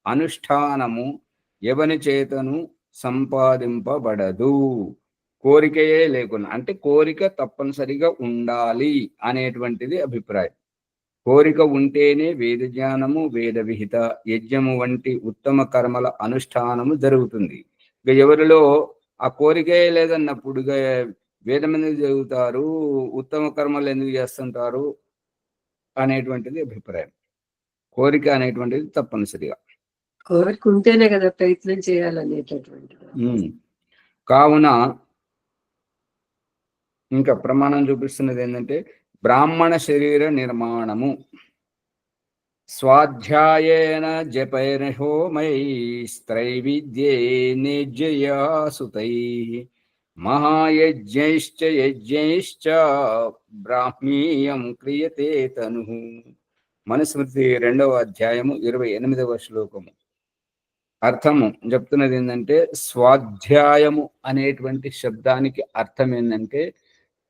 అనుష్ఠానము ఎవని చేతను సంపాదింపబడదు. కోరికయే లేకున్నా అంటే కోరిక తప్పనిసరిగా ఉండాలి అనేటువంటిది అభిప్రాయం. కోరిక ఉంటేనే వేద జ్ఞానము, వేద విహిత యజ్ఞము వంటి ఉత్తమ కర్మల అనుష్ఠానము జరుగుతుంది. ఇక ఎవరిలో ఆ కోరికే లేదన్నప్పుడు ఇక వేదం ఎందుకు చదువుతారు, ఉత్తమ కర్మలు ఎందుకు చేస్తుంటారు అనేటువంటిది అభిప్రాయం. కోరిక అనేటువంటిది తప్పనిసరిగా. కోరిక ఉంటేనే కదా ప్రయత్నం చేయాలనేటటువంటి. కావున ఇంకా ప్రమాణం చూపిస్తున్నది ఏంటంటే బ్రాహ్మణ శరీర నిర్మాణము స్వాధ్యాయేన జపైన హోమైస్త్రైవిద్యే నిర్జయా సుతై మహాయజ్ఞైశ్చ యజ్ఞైశ్చ బ్రాహ్మీయం క్రియతే తను. మనుస్మృతి 2వ అధ్యాయము 28వ శ్లోకము. అర్థము చెప్తున్నది ఏంటంటే స్వాధ్యాయము అనేటువంటి శబ్దానికి అర్థం ఏంటంటే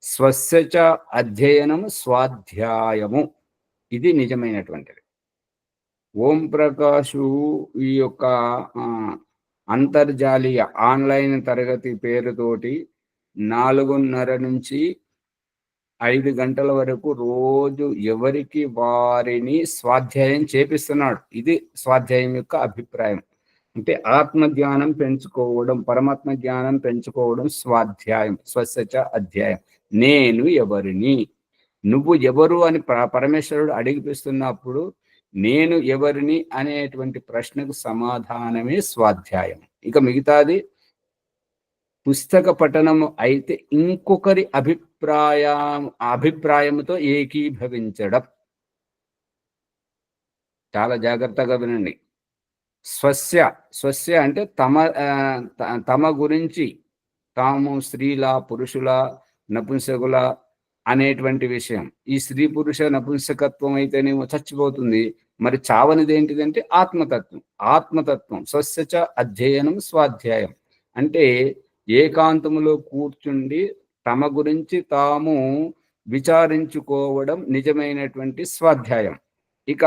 స్వస్యచ అధ్యయనము స్వాధ్యాయము. ఇది నిజమైనటువంటిది. ఓం ప్రకాషు ఈ యొక్క అంతర్జాలీయ ఆన్లైన్ తరగతి పేరుతోటి 4:30 నుంచి 5 గంటల వరకు రోజు ఎవరికి వారిని స్వాధ్యాయం చేపిస్తున్నాడు. ఇది స్వాధ్యాయం యొక్క అభిప్రాయం. అంటే ఆత్మ జ్ఞానం పెంచుకోవడం, పరమాత్మ జ్ఞానం పెంచుకోవడం స్వాధ్యాయం, స్వస్యచ అధ్యాయం. నేను ఎవరిని, నువ్వు ఎవరు అని పరమేశ్వరుడు అడిగిపిస్తున్నప్పుడు నేను ఎవరిని అనేటువంటి ప్రశ్నకు సమాధానమే స్వాధ్యాయం. ఇక మిగతాది పుస్తక పఠనము అయితే ఇంకొకరి అభిప్రాయంతో ఏకీభవించడం. చాలా జాగ్రత్తగా వినండి. స్వస్య అంటే తమ గురించి, తాము స్త్రీల, పురుషుల, నపుంసకుల అనేటువంటి విషయం. ఈ స్త్రీ పురుష నపుంసకత్వం అయితేనేమో చచ్చిపోతుంది. మరి చావనిది ఏంటిదంటే ఆత్మతత్వం. స్వస్యచ అధ్యయనం స్వాధ్యాయం అంటే ఏకాంతములో కూర్చుండి తమ గురించి తాము విచారించుకోవడం నిజమైనటువంటి స్వాధ్యాయం. ఇక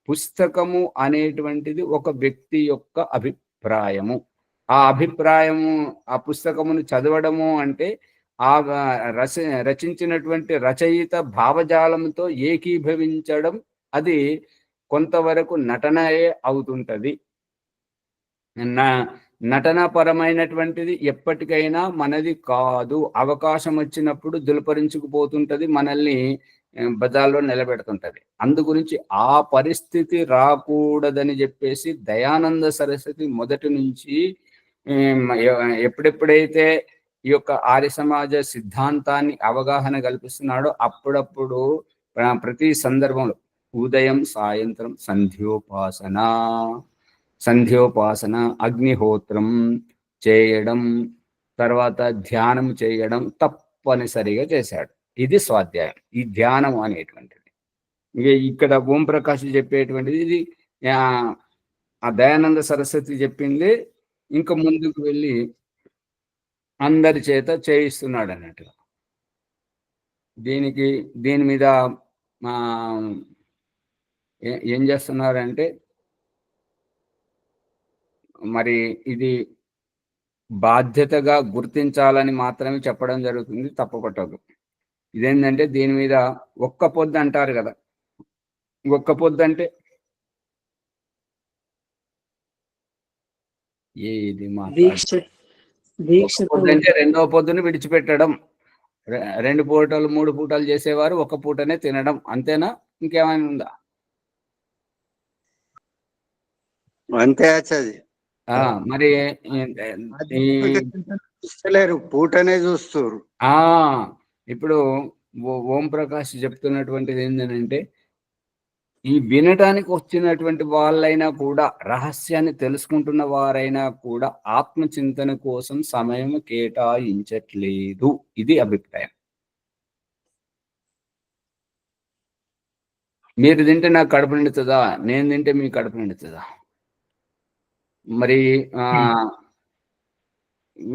పుస్తకము అనేటువంటిది ఒక వ్యక్తి యొక్క అభిప్రాయము. ఆ అభిప్రాయము, ఆ పుస్తకమును చదవడము అంటే ఆ రచించినటువంటి రచయిత భావజాలంతో ఏకీభవించడం. అది కొంతవరకు నటనయే అవుతుంటది. నటనాపరమైనటువంటిది ఎప్పటికైనా మనది కాదు. అవకాశం వచ్చినప్పుడు దులపరించుకుపోతుంటది, మనల్ని బజార్లో నిలబెడుతుంటది. అందు గురించి ఆ పరిస్థితి రాకూడదని చెప్పేసి దయానంద సరస్వతి మొదటి నుంచి ఎప్పుడెప్పుడైతే ఈ యొక్క ఆర్య సమాజ సిద్ధాంతాన్ని అవగాహన కల్పిస్తున్నాడో అప్పుడప్పుడు ప్రతి సందర్భంలో ఉదయం సాయంత్రం సంధ్యోపాసన, అగ్నిహోత్రం చేయడం, తర్వాత ధ్యానం చేయడం తప్పనిసరిగా చేశాడు. ఇది స్వాధ్యాయం, ఈ ధ్యానం అనేటువంటిది. ఇక్కడ ఓం ప్రకాష్ చెప్పేటువంటిది ఇది ఆ దయానంద సరస్వతి చెప్పింది. ఇంకా ముందుకు వెళ్ళి అందరి చేత చేయిస్తున్నాడు అన్నట్టుగా. దీని మీద ఏం చేస్తున్నారంటే మరి ఇది బాధ్యతగా గుర్తించాలని మాత్రమే చెప్పడం జరుగుతుంది, తప్పపట్టదు. ఇదేంటంటే దీని మీద ఒక్క పొద్దు అంటారు కదా. ఒక్క పొద్దు అంటే ఏది పొద్దు అంటే 2వ పొద్దుని విడిచిపెట్టడం. 2 పూటలు 3 పూటలు చేసేవారు 1 పూటనే తినడం. అంతేనా? ఇంకేమైనా ఉందా? అంతే ఆచార్య. మరి పూటనే చూస్తారు. ఇప్పుడు ఓం ప్రకాష్ చెప్తున్నటువంటిది ఏంటంటే ఈ వినటానికి వచ్చినటువంటి వాళ్ళైనా కూడా, రహస్యాన్ని తెలుసుకుంటున్న వారైనా కూడా ఆత్మచింతన కోసం సమయం కేటాయించట్లేదు. ఇది అభిప్రాయం. మీరు తింటే నాకు కడుపు నిండుతుందా? నేను తింటే మీకు కడుపు నిండుతుందా? మరి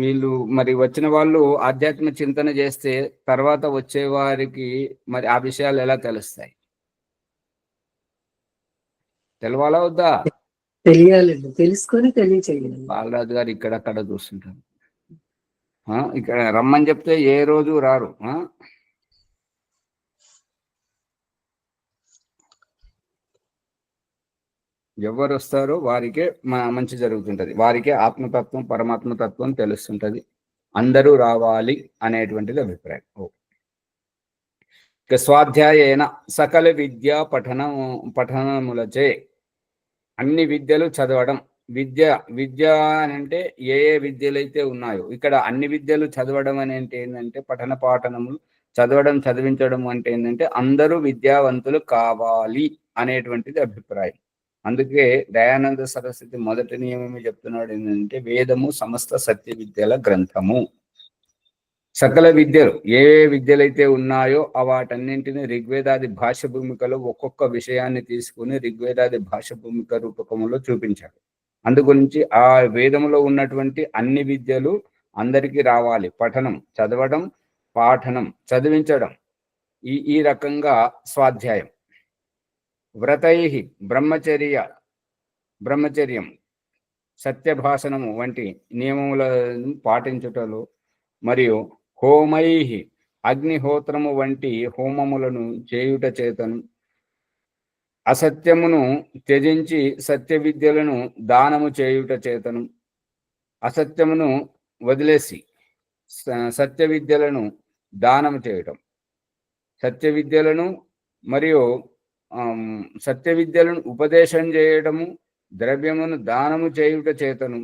వీళ్ళు మరి వచ్చిన వాళ్ళు ఆధ్యాత్మిక చింతన చేస్తే తర్వాత వచ్చే వారికి మరి ఆ విషయాలు ఎలా తెలుస్తాయి? తెలవాలా వద్దా? తెలియాలండి, తెలుసుకొని తెలియచేయాలి. బాలరాజు గారు ఇక్కడక్కడ చూస్తుంటారు. ఇక్కడ రమ్మని చెప్తే ఏ రోజు రారు. ఎవరు వస్తారో వారికే మంచి జరుగుతుంటది, వారికే ఆత్మతత్వం పరమాత్మతత్వం తెలుస్తుంటది. అందరూ రావాలి అనేటువంటిది అభిప్రాయం. ఇక స్వాధ్యాయేన సకల విద్యా పఠనములచే, అన్ని విద్యలు చదవడం. విద్య అని అంటే ఏ విద్యలైతే ఉన్నాయో ఇక్కడ అన్ని విద్యలు చదవడం అని అంటే ఏంటంటే పఠన పాఠనములు చదవడం చదివించడం అంటే ఏంటంటే అందరూ విద్యావంతులు కావాలి అనేటువంటిది అభిప్రాయం. అందుకే దయానంద సరస్వతి మొదటి నియమమే చెప్తున్నాడు ఏంటంటే వేదము సమస్త సత్య విద్యల గ్రంథము. సకల విద్యలు ఏ విద్యలైతే ఉన్నాయో వాటన్నింటినీ ఋగ్వేదాది భాష భూమికలో ఒక్కొక్క విషయాన్ని తీసుకుని ఋగ్వేదాది భాష భూమిక రూపకంలో చూపించాడు. అందుగురించి ఆ వేదములో ఉన్నటువంటి అన్ని విద్యలు అందరికీ రావాలి. పఠనం చదవడం, పాఠనం చదివించడం, ఈ రకంగా స్వాధ్యాయం. వ్రతై బ్రహ్మచర్యం సత్యభాషణము వంటి నియమములను పాటించుటలో, మరియు హోమై అగ్నిహోత్రము వంటి హోమములను చేయుట చేతను, అసత్యమును త్యజించి సత్య విద్యలను దానము చేయుట చేతను, అసత్యమును వదిలేసి సత్య విద్యలను దానము చేయటం, సత్య విద్యలను మరియు సత్య విద్యలను ఉపదేశం చేయడము, ద్రవ్యమును దానము చేయుట చేతను,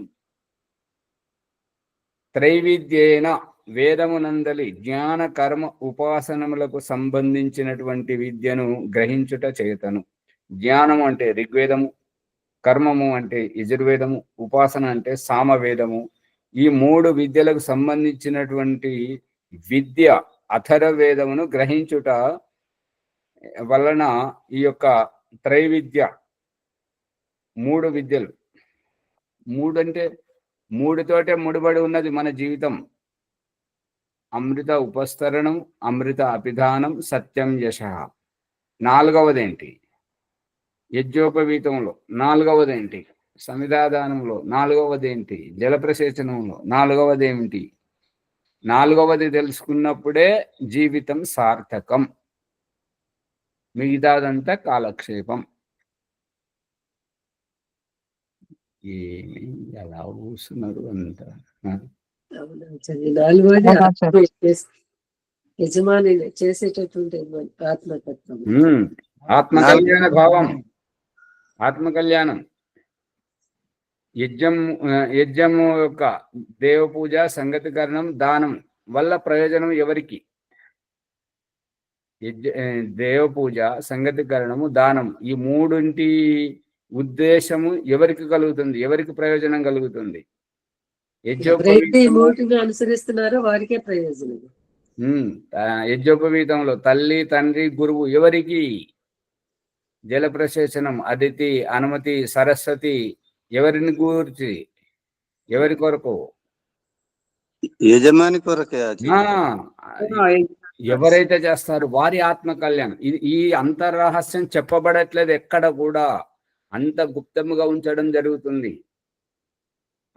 త్రైవిద్యేన వేదమునందలి జ్ఞాన కర్మ ఉపాసనములకు సంబంధించినటువంటి విద్యను గ్రహించుట చేతను. జ్ఞానము అంటే ఋగ్వేదము, కర్మము అంటే యజుర్వేదము, ఉపాసన అంటే సామవేదము. ఈ 3 విద్యలకు సంబంధించినటువంటి విద్య అథర్వవేదమును గ్రహించుట వలన ఈ యొక్క త్రైవిద్య 3 విద్యలు, 3 అంటే 3తోటే ముడిపడి ఉన్నది మన జీవితం. అమృత ఉపస్తరణం, అమృత అభిధానం, సత్యం యశ. 4వదేంటి? యజ్ఞోపవీతంలో 4వదేంటి? సమిధాదానంలో 4వదేంటి? జలప్రసేచనంలో 4వదేమిటి? 4వది తెలుసుకున్నప్పుడే జీవితం సార్థకం, మిగతాదంతా కాలక్షేపం. ఏమి ఎలా కూస్తున్నారు అంతా? యజమాని చేసేటటువంటి ఆత్మతత్వం, ఆత్మకళ్యాణ భావం, ఆత్మకళ్యాణం. యజ్ఞము యొక్క దేవ పూజ, సంగతికరణం, దానం వల్ల ప్రయోజనం ఎవరికి? దేవ పూజ, సంగతికరణము, దానం, ఈ 3 ఉద్దేశము ఎవరికి కలుగుతుంది? ఎవరికి ప్రయోజనం కలుగుతుంది? అనుసరిస్తున్నారో వారికే ప్రయోజనం. యజ్ఞోపవీతంలో తల్లి, తండ్రి, గురువు ఎవరికి? జలప్రసేచనం అదితి, అనుమతి, సరస్వతి ఎవరిని గూర్చి? ఎవరి కొరకు? యజమాని కొరకే. ఎవరైతే చేస్తారో వారి ఆత్మ కళ్యాణం. ఈ అంతర్రహస్యం చెప్పబడట్లేదు ఎక్కడ కూడా, అంత గుప్తముగా ఉంచడం జరుగుతుంది.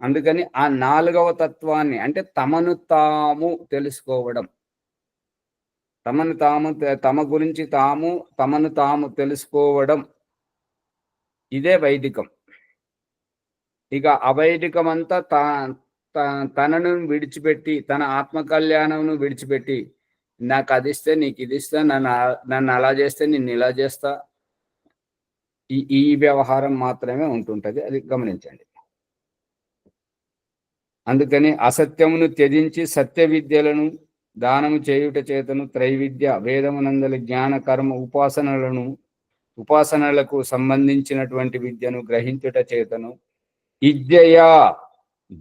అందుకని ఆ 4వ తత్వాన్ని అంటే తమను తాము తెలుసుకోవడం, తమ గురించి తమను తాము తెలుసుకోవడం, ఇదే వైదికం. ఇక అవైదికం అంతా తనను విడిచిపెట్టి, తన ఆత్మ కళ్యాణంను విడిచిపెట్టి, నాకు అది ఇస్తే నీకు ఇది ఇస్తా, నన్ను అలా చేస్తే నిన్ను ఇలా చేస్తా, ఈ వ్యవహారం మాత్రమే ఉంటుంటది. అది గమనించండి. అందుకని అసత్యమును త్యజించి సత్య విద్యలను దానము చేయుట చేతను, త్రైవిద్య వేదమునందలి జ్ఞాన కర్మ ఉపాసనలకు సంబంధించినటువంటి విద్యను గ్రహించుట చేతను, ఇజ్జయ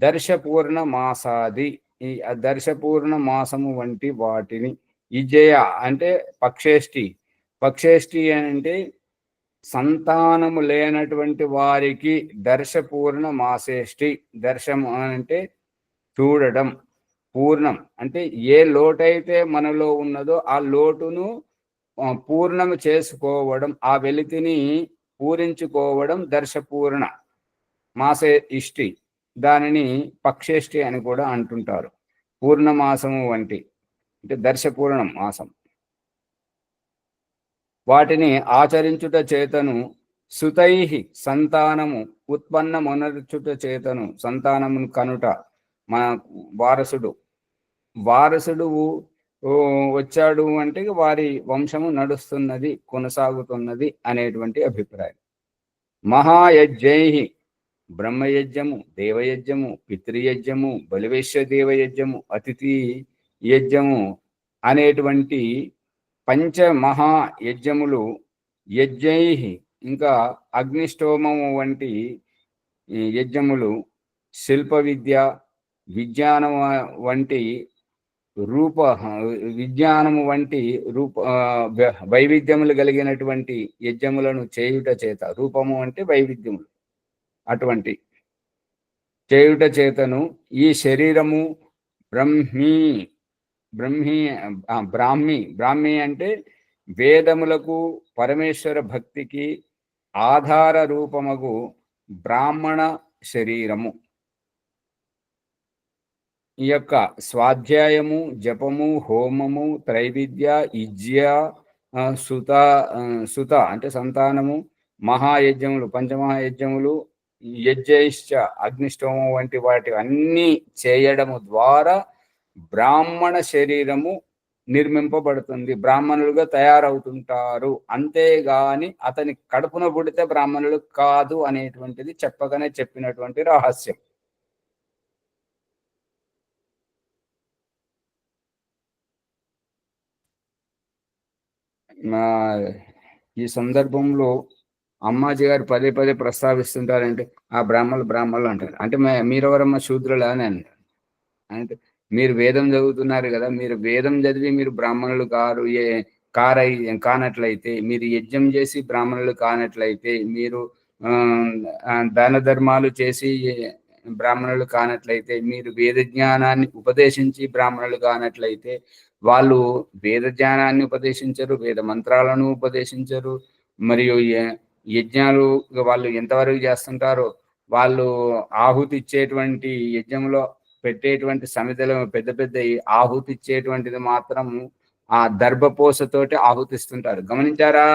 దర్శపూర్ణ మాసాది, ఈ దర్శపూర్ణ మాసము వంటి వాటిని, ఇజ్జయ అంటే పక్షేష్టి అంటే సంతానము లేనటువంటి వారికి దర్శపూర్ణ మాసేష్టి. దర్శం అంటే చూడడం, పూర్ణం అంటే ఏ లోటైతే మనలో ఉన్నదో ఆ లోటును పూర్ణము చేసుకోవడం, ఆ వెలితిని పూరించుకోవడం దర్శపూర్ణ మాసే ఇష్టి. దానిని పక్షేష్టి అని కూడా అంటుంటారు. పూర్ణమాసము వంటి అంటే దర్శపూర్ణం మాసం. వాటిని ఆచరించుట చేతను సుతై సంతానము ఉత్పన్నమొనర్చుట చేతను, సంతానమును కనుట, మన వారసుడు వచ్చాడు అంటే వారి వంశము నడుస్తున్నది, కొనసాగుతున్నది అనేటువంటి అభిప్రాయం. మహాయజ్ఞై బ్రహ్మయజ్ఞము, దేవయజ్ఞము, పితృయజ్ఞము, బలివేశ్య దేవయజ్ఞము, అతిథి యజ్ఞము అనేటువంటి పంచమహాయజ్ఞములు, యజ్ఞై ఇంకా అగ్నిష్టోమము వంటి యజ్ఞములు, శిల్ప విద్య, విజ్ఞానం వంటి విజ్ఞానము వంటి వైవిధ్యములు కలిగినటువంటి యజ్ఞములను చేయుట చేత, రూపము అంటే వైవిధ్యములు, అటువంటి చేయుట చేతను ఈ శరీరము బ్రాహ్మి అంటే వేదములకు పరమేశ్వర భక్తికి ఆధార రూపమగు బ్రాహ్మణ శరీరము. ఈ యొక్క స్వాధ్యాయము, జపము, హోమము, త్రైవిద్య, ఇజ్య, సుత అంటే సంతానము, మహాయజ్ఞములు, పంచమహాయజ్ఞములు, యజ్ఞైశ్చ అగ్నిష్టోమం వంటి వాటి అన్నీ చేయడము ద్వారా బ్రాహ్మణ శరీరము నిర్మింపబడుతుంది, బ్రాహ్మణులుగా తయారవుతుంటారు. అంతేగాని అతని కడుపున పుడితే బ్రాహ్మణులు కాదు అనేటువంటిది చెప్పగానే చెప్పినటువంటి రహస్యం. ఈ సందర్భంలో అమ్మాజీ గారు పదే పదే ప్రస్తావిస్తుంటారంటే ఆ బ్రాహ్మణులు అంటారు. అంటే మీరెవరమ్మ శూద్రులా అని అంటారు. అంటే మీరు వేదం చదువుతున్నారు కదా, మీరు వేదం చదివి మీరు బ్రాహ్మణులు కానట్లయితే, మీరు యజ్ఞం చేసి బ్రాహ్మణులు కానట్లయితే, మీరు దాన ధర్మాలు చేసి బ్రాహ్మణులు కానట్లయితే, మీరు వేద జ్ఞానాన్ని ఉపదేశించి బ్రాహ్మణులు కానట్లయితే, వాళ్ళు వేద జ్ఞానాన్ని ఉపదేశించరు, వేద మంత్రాలను ఉపదేశించరు, మరియు యజ్ఞాలు వాళ్ళు ఎంతవరకు చేస్తుంటారో, వాళ్ళు ఆహుతి ఇచ్చేటువంటి యజ్ఞంలో పెట్టేటువంటి సమితిలో పెద్ద పెద్ద ఆహుతి ఇచ్చేటువంటిది మాత్రం ఆ దర్భపోసతోటి ఆహుతిస్తుంటారు. గమనించారా?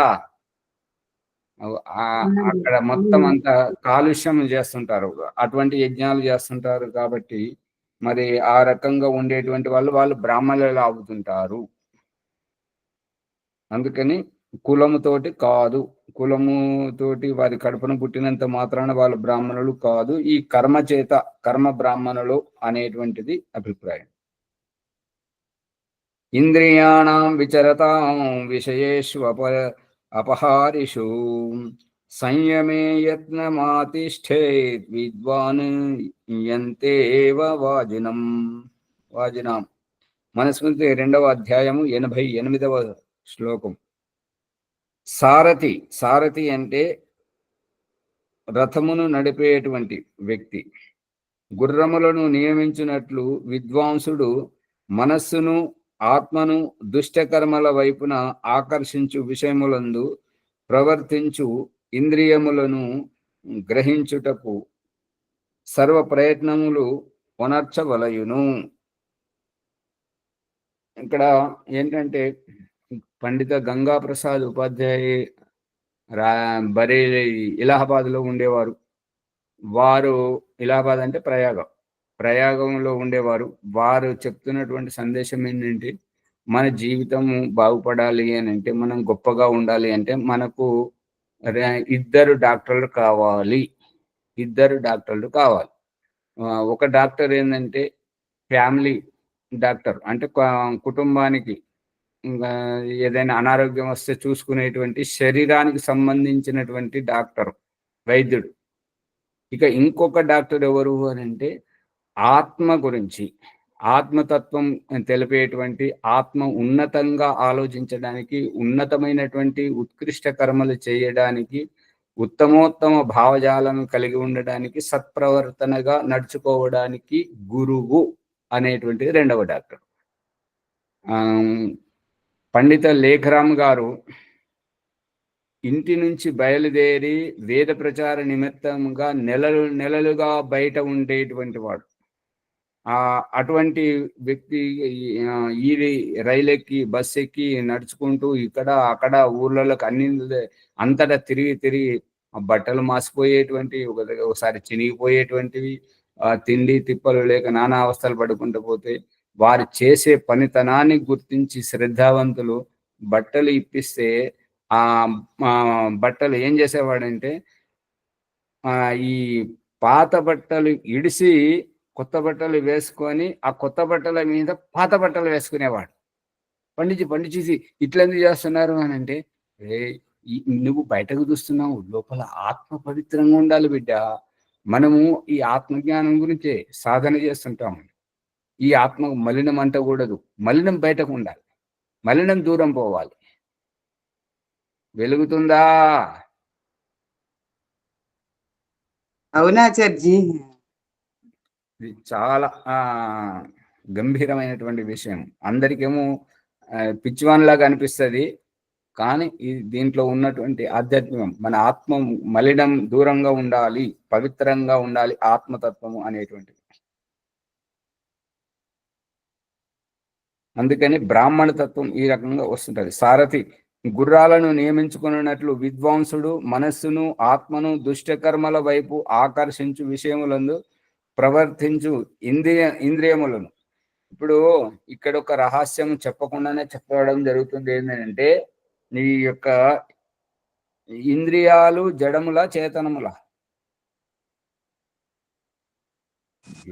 అక్కడ మొత్తం అంతా కాలుష్యం చేస్తుంటారు, అటువంటి యజ్ఞాలు చేస్తుంటారు. కాబట్టి మరి ఆ రకంగా ఉండేటువంటి వాళ్ళు బ్రాహ్మణులు అవుతుంటారు. అందుకని కులముతోటి కాదు, కులముతోటి వారి కడుపున పుట్టినంత మాత్రాన వాళ్ళు బ్రాహ్మణులు కాదు. ఈ కర్మ చేత కర్మ బ్రాహ్మణులు అనేటువంటిది అభిప్రాయం. ఇంద్రియాణం విచరతాం విషయేషు అపహారిషు సంయమే యత్నమాతిష్ఠేత్ విద్వాన్ యంతేవ వాజినాం. మనుస్మృతి 2వ అధ్యాయము 88వ శ్లోకం. సారథి అంటే రథమును నడిపేటువంటి వ్యక్తి. గుర్రములను నియమించినట్లు విద్వాంసుడు మనస్సును, ఆత్మను దుష్టకర్మల వైపున ఆకర్షించు విషయములందు ప్రవర్తించు ఇంద్రియములను గ్రహించుటకు సర్వ ప్రయత్నములు పునర్చవలయును. ఇక్కడ ఏంటంటే పండిత గంగా ప్రసాద్ ఉపాధ్యాయ బరేలీ ఇలహాబాద్లో ఉండేవారు. వారు ఇలహాబాద్ అంటే ప్రయాగంలో ఉండేవారు. వారు చెప్తున్నటువంటి సందేశం ఏంటంటే, మన జీవితము బాగుపడాలి అని అంటే, మనం గొప్పగా ఉండాలి అంటే మనకు 2 డాక్టర్లు కావాలి. ఒక డాక్టర్ ఏంటంటే ఫ్యామిలీ డాక్టర్, అంటే కుటుంబానికి ఏదైనా అనారోగ్యం వస్తే చూసుకునేటువంటి శరీరానికి సంబంధించినటువంటి డాక్టర్, వైద్యుడు. ఇక ఇంకొక డాక్టర్ ఎవరు అని అంటే ఆత్మ గురించి, ఆత్మతత్వం తెలిపేటువంటి ఆత్మ ఉన్నతంగా ఆలోచించడానికి, ఉన్నతమైనటువంటి ఉత్కృష్ట కర్మలు చేయడానికి, ఉత్తమోత్తమ భావజాలను కలిగి ఉండడానికి, సత్ప్రవర్తనగా నడుచుకోవడానికి గురువు అనేటువంటిది రెండవ డాక్టర్. పండిత లేఖరామ్ గారు ఇంటి నుంచి బయలుదేరి వేద ప్రచార నిమిత్తంగా నెలలుగా బయట ఉండేటువంటి వాడు. అటువంటి వ్యక్తి ఈ రైలు ఎక్కి బస్సు ఎక్కి నడుచుకుంటూ ఇక్కడ అక్కడ ఊర్లలోకి అంతటా తిరిగి బట్టలు మాసిపోయేటువంటి, ఒకసారి చినిగిపోయేటువంటివి, తిండి తిప్పలు లేక నానా అవస్థలు పడుకుంటూ పోతే వారు చేసే పనితనాన్ని గుర్తించి శ్రద్ధావంతులు బట్టలు ఇప్పిస్తే ఆ బట్టలు ఏం చేసేవాడంటే ఈ పాత బట్టలు ఇడిసి కొత్త బట్టలు వేసుకొని ఆ కొత్త బట్టల మీద పాత బట్టలు వేసుకునేవాడు. పండించి ఇట్లా ఎందుకు చేస్తున్నారు అని అంటే, నువ్వు బయటకు చూస్తున్నావు, లోపల ఆత్మ పవిత్రంగా ఉండాలి బిడ్డ. మనము ఈ ఆత్మజ్ఞానం గురించే సాధన చేస్తుంటాము. ఈ ఆత్మ మలినం అంటకూడదు, మలినం బయటకు ఉండాలి, మలినం దూరం పోవాలి. వెలుగుతుందా? అవునాచార్జీ. ఇది చాలా గంభీరమైనటువంటి విషయం. అందరికేమో పిచ్చివాన్లాగా అనిపిస్తుంది, కానీ దీంట్లో ఉన్నటువంటి ఆధ్యాత్మికం, మన ఆత్మ మలినం దూరంగా ఉండాలి, పవిత్రంగా ఉండాలి ఆత్మతత్వము అనేటువంటిది. అందుకని బ్రాహ్మణ తత్వం ఈ రకంగా వస్తుంటది. సారథి గుర్రాలను నియమించుకున్నట్లు విద్వాంసుడు మనస్సును ఆత్మను దుష్టకర్మల వైపు ఆకర్షించు విషయములందు ప్రవర్తించు ఇంద్రియములను. ఇప్పుడు ఇక్కడ ఒక రహస్యం చెప్పకుండానే చెప్పడం జరుగుతుంది. ఏంటంటే నీ యొక్క ఇంద్రియాలు జడముల చేతనముల?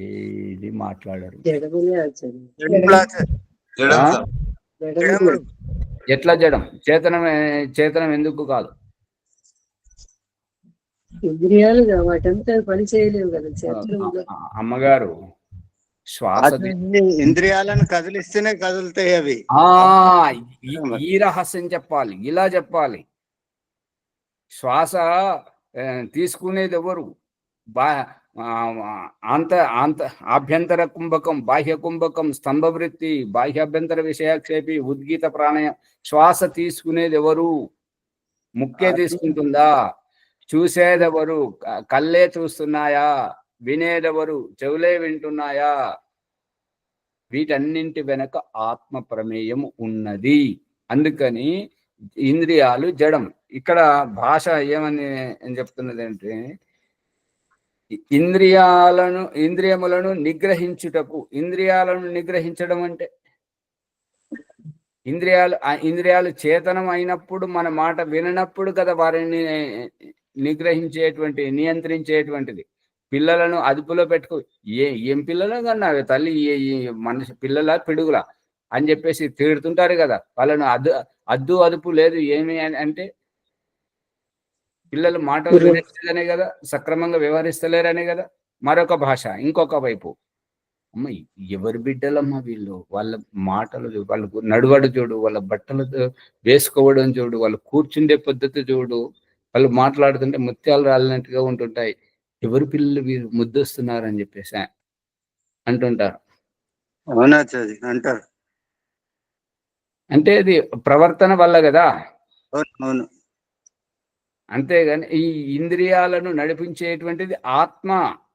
ఏది మాట్లాడరు. జడములే ఆచార్య. ఎట్లా జడం? చేతనం ఎందుకు కాదు? ఇంద్రియాలు వాటంతా పని చేయలేవు కదా చేతనంలో. అమ్మగారు శ్వాస ఇంద్రియాలను కదిలిస్తేనే కదులుతాయి అవి. ఈ రహస్యం చెప్పాలి, ఇలా చెప్పాలి. శ్వాస తీసుకునేది ఎవరు? ఆభ్యంతర కుంభకం, బాహ్య కుంభకం, స్తంభవృత్తి, బాహ్యాభ్యంతర విషయాక్షేపి, ఉద్గీత ప్రాణాయామం. శ్వాస తీసుకునేది ఎవరు? ముక్కే తీసుకుంటుందా? చూసేదెవరు? కళ్ళే చూస్తున్నాయా? వినేదెవరు? చెవులే వింటున్నాయా? వీటన్నింటి వెనక ఆత్మ ప్రమేయం ఉన్నది. అందుకని ఇంద్రియాలు జడం. ఇక్కడ భాష ఏమని చెప్తున్నది అంటే, ఇంద్రియములను నిగ్రహించుటకు. ఇంద్రియాలను నిగ్రహించడం అంటే ఇంద్రియాలు చేతనం అయినప్పుడు, మన మాట విననప్పుడు కదా వారిని నియంత్రించేటువంటిది. పిల్లలను అదుపులో పెట్టుకో. ఏం పిల్లలు కన్నా తల్లి, మనిషి పిల్లల పిడుగుల అని చెప్పేసి తిడుతుంటారు కదా. వాళ్ళను అదుపు లేదు ఏమి అంటే పిల్లలు మాటలు వినట్లేదనే కదా, సక్రమంగా వ్యవహరిస్తలేరనే కదా. మరొక భాష, ఇంకొక వైపు, అమ్మ ఎవరి బిడ్డలమ్మ వీళ్ళు, వాళ్ళ మాటలు, వాళ్ళకు నడువడు చూడు, వాళ్ళ బట్టలు వేసుకోవడం చూడు, వాళ్ళు కూర్చుండే పద్ధతి చూడు, వాళ్ళు మాట్లాడుతుంటే ముత్యాలు రాలినట్టుగా ఉంటుంటాయి. ఎవరి పిల్లలు వీరు ముద్దొస్తున్నారు అని చెప్పేసి అంటుంటారు. అవునా అంటారు. అంటే అది ప్రవర్తన వల్ల కదా. అవును. అంతేగాని ఈ ఇంద్రియాలను నడిపించేటువంటిది ఆత్మ.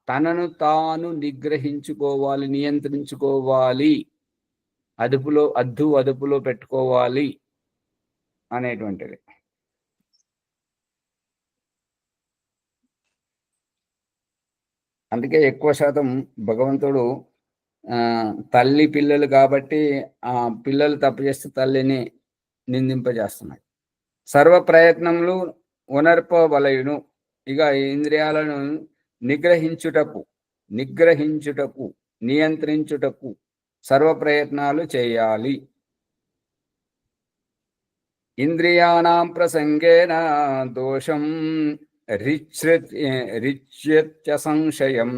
తనను తాను నిగ్రహించుకోవాలి, నియంత్రించుకోవాలి, అదుపులో పెట్టుకోవాలి అనేటువంటిది. అందుకే ఎక్కువ శాతం భగవంతుడు తల్లి పిల్లలు కాబట్టి పిల్లలు తప్పు చేస్తే తల్లిని నిందింపజేస్తున్నాడు. సర్వ ప్రయత్నములు ఉనర్పవలయును. ఇక ఇంద్రియాలను నిగ్రహించుటకు, నియంత్రించుటకు సర్వ ప్రయత్నాలు చేయాలి. ఇంద్రియాణం ప్రసంగేన దోషం రిచ్యత్య సంశయం.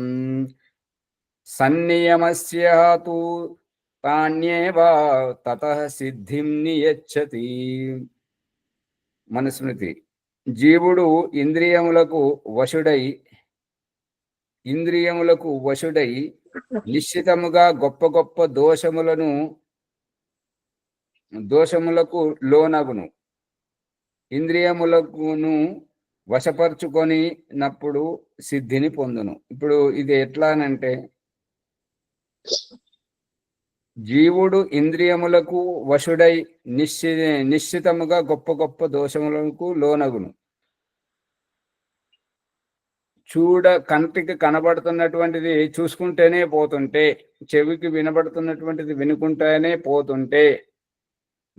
సన్నియమస్య తు తాన్యేవ తతః సిద్ధిం నియచ్చతి. మనుస్మృతి. జీవుడు ఇంద్రియములకు వశుడై నిశ్చితముగా గొప్ప గొప్ప దోషములకు లోనగును. ఇంద్రియములకును వశపరుచుకొనినప్పుడు సిద్ధిని పొందును. ఇప్పుడు ఇది ఎట్లానంటే, జీవుడు ఇంద్రియములకు వశుడై నిశ్చితముగా గొప్ప గొప్ప దోషములకు లోనగును. కంటికి కనబడుతున్నటువంటిది చూసుకుంటేనే పోతుంటే, చెవికి వినబడుతున్నటువంటిది వినుకుంటేనే పోతుంటే,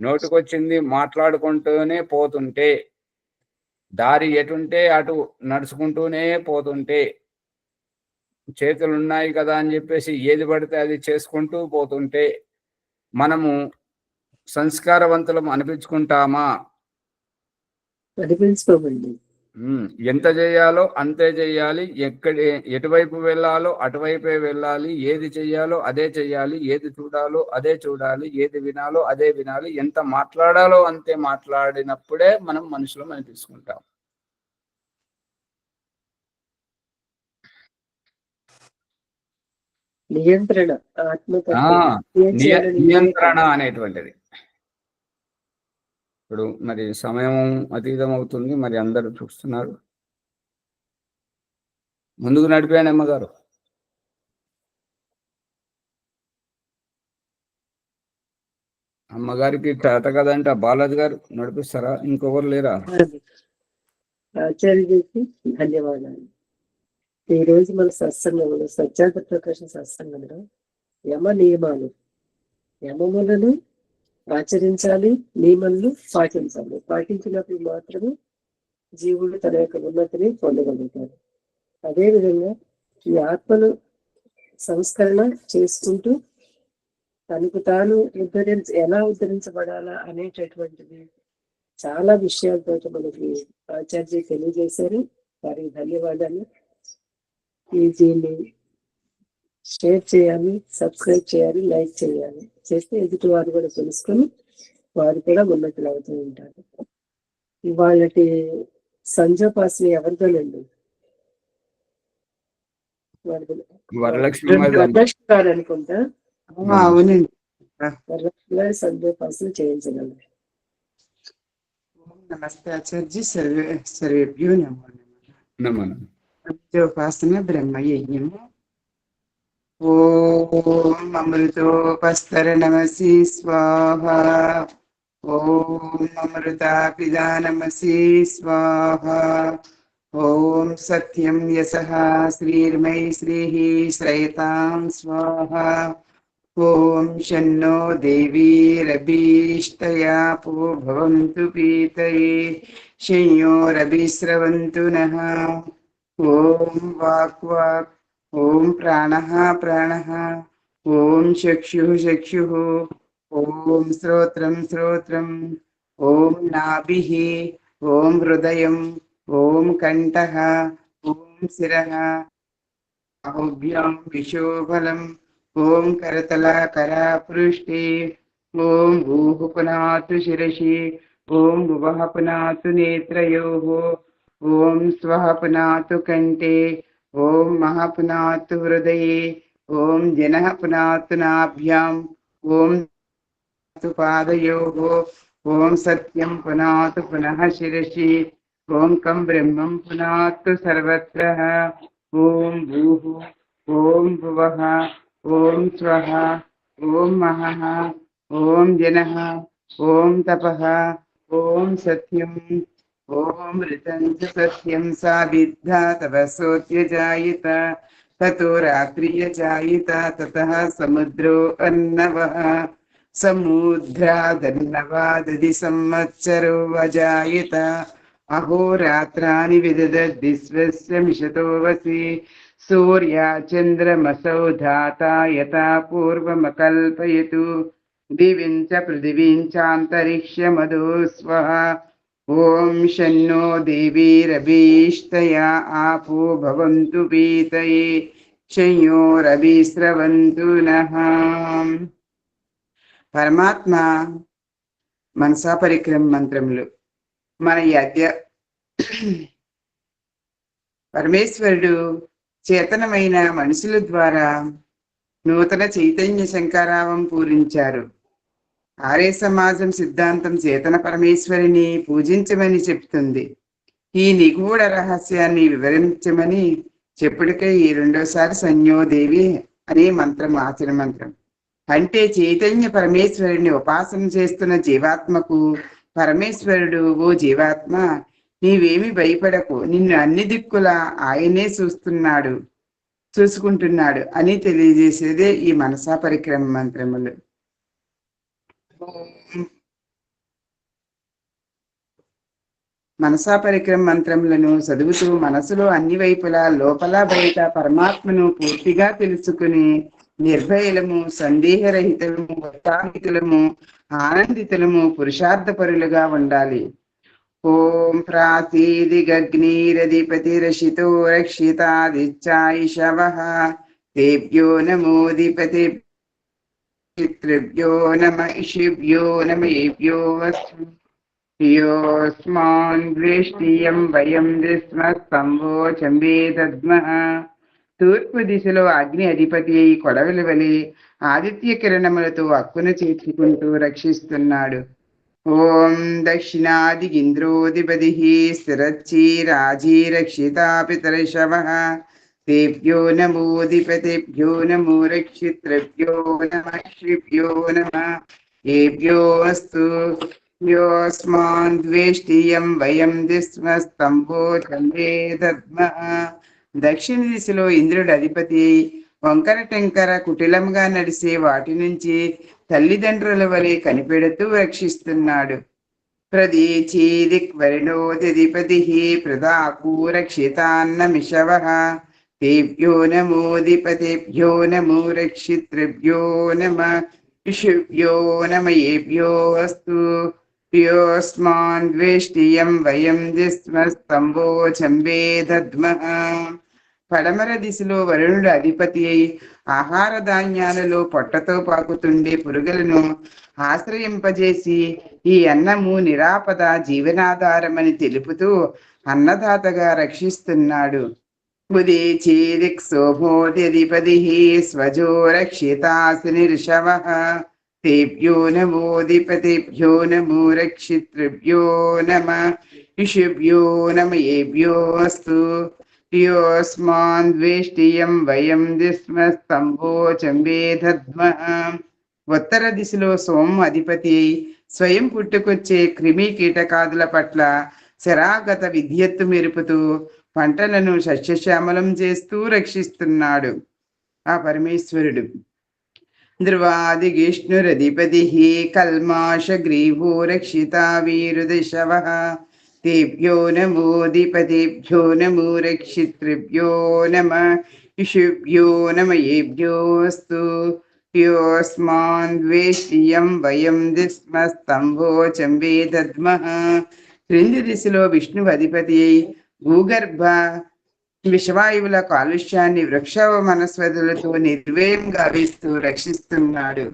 నోటికొచ్చింది మాట్లాడుకుంటూనే పోతుంటే, దారి ఎటుంటే అటు నడుచుకుంటూనే పోతుంటే, చేతులు ఉన్నాయి కదా అని చెప్పేసి ఏది పడితే అది చేసుకుంటూ పోతుంటే మనము సంస్కారవంతులం అనిపించుకుంటామా? అనిపించుకోమండి. ఎంత చేయాలో అంతే చేయాలి. ఎటువైపు వెళ్ళాలో అటువైపే వెళ్ళాలి. ఏది చెయ్యాలో అదే చెయ్యాలి. ఏది చూడాలో అదే చూడాలి. ఏది వినాలో అదే వినాలి. ఎంత మాట్లాడాలో అంతే మాట్లాడినప్పుడే మనం మనుషులం అనిపించుకుంటాం. నియంత్రణ, నియంత్రణ అనేటువంటిది. ఇప్పుడు మరి సమయం అతీతం అవుతుంది, మరి అందరూ చూస్తున్నారు. ముందుకు నడిపాను అమ్మగారు. అమ్మగారికి చేత కదంటే బాలాజీ గారు నడిపిస్తారా? ఇంకొకరు లేరా? ఆచార్యుడికి ధన్యవాదాలు. ఈ రోజు మన సత్సంగంలో, సత్యార్థ ప్రకాశ సత్సంగంలో యమములను ఆచరించాలి, నియమాలను పాటించాలి. పాటించినప్పుడు మాత్రమే జీవుడు తన యొక్క ఉన్నతిని పొందగలుగుతాడు. అదేవిధంగా ఈ ఆత్మను సంస్కరణ చేసుకుంటూ తనకు తాను ఎలా ఉద్ధరించబడాలా అనేటటువంటిది చాలా విషయాలతో మనకి ఆచార్య తెలియజేశారు. వారికి ధన్యవాదాలు. దీన్ని షేర్ చేయాలి, సబ్స్క్రైబ్ చేయాలి, లైక్ చేయాలి. చేస్తే ఎదుటి వారు కూడా తెలుసుకొని వారు కూడా ఉన్నతులు అవుతూ ఉంటారు. వాళ్ళకి సంజోపాసన ఎవరితోనండి? వరలక్ష్మి గారు అనుకుంటా. అవునండి. వరలక్ష్మి గారు సంజోపాసన చేయించగలరు. నమస్తే ఆచార్య. సర్వేభ్యో నమో. సంజోపాసన బ్రహ్మయజ్ఞము. ఓం అమృతోపస్తరణమసి స్వాహ. ఓం అమృతాపిదానమసి స్వాహ. ఓం సత్యం యశః శ్రీర్మై శ్రీః శ్రయతాం స్వాహ. ఓం శన్నో దేవీరభీష్టయాపో భవంతు పీతయే శయ్యోరభిస్రవంతు నః. ఓం వాక్. ఓం ప్రాణః ప్రాణః. ఓం చక్షుః. ఓం శ్రోత్రం. ఓం నాభిః. ఓం హృదయం. ఓం కంఠః. ఓం శిరః. బాహుభ్యాం విశోఫలం. ఓం కరతలాకరాపృష్ఠే. ఓం భూః పునాతు శిరసి. ఓం భువః పునాతు నేత్రయోః. ఓం స్వః పునాతు కంఠే. ఓం మహః పునాతు హృదయే. ఓం జనః పునాతు నాభ్యాం. ఓం పాదయోః. ఓం సత్యం పునాతు పునః శిరసి. ఓం కం బ్రహ్మం పునాతు సర్వత్ర. ఓం భూః. ఓం భువః. ఓం స్వః. ఓం మహః. ఓం జనః. ఓం తపః. ఓం సత్యం. ఓం ఋతం చ సత్యం సావిద్ధా తపసోత్యజాయిత. తతో రాత్రియజాయిత. తతః సముద్రో అన్నవః. సముద్రాదన్నవాదది సంవత్సరో అజాయిత. అహోరాత్రాని విదదద్ది స్వస్య మిషతో వసి. సూర్యాచంద్రమసౌ ధాతా యథా పూర్వమకల్పయతు. దివిం చ పృథివీం చాంతరిక్షమదో స్వః. ఓం శన్నో దేవీరభీష్టయా ఆపో భవంతు పీతయే శయోరభిస్రవంతు నః. పరమాత్మ మనసా పరిక్రమ మంత్రములు. మన ఈ పరమేశ్వరుడు చేతనమైన మనుషుల ద్వారా నూతన చైతన్య శంకరావం పూరించారు. ఆర్య సమాజం సిద్ధాంతం చేతన పరమేశ్వరిని పూజించమని చెప్తుంది. ఈ నిగూఢ రహస్యాన్ని వివరించమని చెప్పుడికై ఈ రెండోసారి సంయోదేవి అనే మంత్రం ఆచరణ మంత్రం. అంటే చైతన్య పరమేశ్వరుని ఉపాసన చేస్తున్న జీవాత్మకు పరమేశ్వరుడు, ఓ జీవాత్మ నీవేమి భయపడకు, నిన్ను అన్ని దిక్కులా ఆయనే చూసుకుంటున్నాడు అని తెలియజేసేదే ఈ మనసా పరిక్రమ మంత్రములు. మనసా పరిక్రమ మంత్రములను చదువుతూ మనసులో అన్ని వైపులా లోపల బయట పరమాత్మను పూర్తిగా తెలుసుకుని నిర్భయలము, సందేహరహితము, ఉత్సాహితులము, ఆనందితులము, పురుషార్థపరులుగా ఉండాలి. ఓం ప్రాసీదిగగ్నిరధిపతిరషితో రక్షితాదిచ్చాయిషవః తేభ్యో నమోధిపతిభ్యో నమ ఇషిభ్యో నమేభ్యో వస్తు యోస్మాన్ ద్వేష్టియం వయం దిస్మస్తంభోచం వేదద్మః. తూర్పు దిశలో అగ్ని అధిపతి అయి కొడవలి వలె ఆదిత్య కిరణములతో అక్కున చేర్చుకుంటూ రక్షిస్తున్నాడు. ఓం దక్షిణాదిగింద్రోధిపతి స్థిరచ్చి రాజీ రక్షితా పితరిషవః తేభ్యో నమోధిపతిభ్యో నమో రక్షితృభ్యో నమ శ్రీభ్యో నమ ఏభ్యో అస్తు యోస్మాన్ ద్వేష్టియం వయం దిస్మస్తంభోచం వేదద్మః. దక్షిణ దిశలో ఇంద్రుడు అధిపతి వంకర టెంకర కుటిలంగా నడిసే వాటి నుంచి తల్లిదండ్రుల వలె కనిపెడుతూ రక్షిస్తున్నాడు. ప్రదీచీదిక్ వరుణోధిపతి ప్రదాకూరక్షితాన్నమిషవః తేభ్యో నమోధిపతిభ్యో నమో రక్షితృభ్యో నమ ఇషుభ్యో నమ ఏభ్యో అస్తు యోస్మాన్ ద్వేష్టియం వయం దిస్మస్తంభోచం వేదద్మః. పడమర దిశలో వరుణుడు అధిపతి అయి ఆహార ధాన్యాలలో పొట్టతో పాకుతుండే పురుగులను ఆశ్రయింపజేసి ఈ అన్నము నిరాపద జీవనాధారమని తెలుపుతూ అన్నదాతగా రక్షిస్తున్నాడు. ఉదీచీదిక్ సోమోధిపతి స్వజో రక్షితాసినిర్షవః తేభ్యో నమోధిపతిభ్యో నమో రక్షితృభ్యో నమ ఇషుభ్యో నమ ఏభ్యో అస్తు యోస్మాన్ ద్వేష్టియం వయం దిస్మస్తంభోచం వేదద్మః. ఉత్తర దిశలో సోము అధిపతి స్వయం పుట్టుకొచ్చే క్రిమి కీటకాదుల పట్ల శరాగత విద్యత్తు మెరుపుతూ పంటలను సస్యశ్యామలం చేస్తూ రక్షిస్తున్నాడు ఆ పరమేశ్వరుడు. ధ్రువాదిగిష్ణురధిపతి కల్మాష గ్రీవో రక్షితా వీరుదశవః తేభ్యో నమోధిపతిభ్యో నమో రక్షితృభ్యో నమ ఇషుభ్యో నమ ఏభ్యో అస్తు యోస్మాన్ ద్వేష్టియం వయం దిస్మస్తంభోచం వేదద్మః. క్రింది దిశలో విష్ణువు అధిపతి అయి భూగర్భ విషవాయువుల కాలుష్యాన్ని వృక్ష వనస్పతులతో నిర్వేయం గావిస్తూ రక్షిస్తున్నాడు.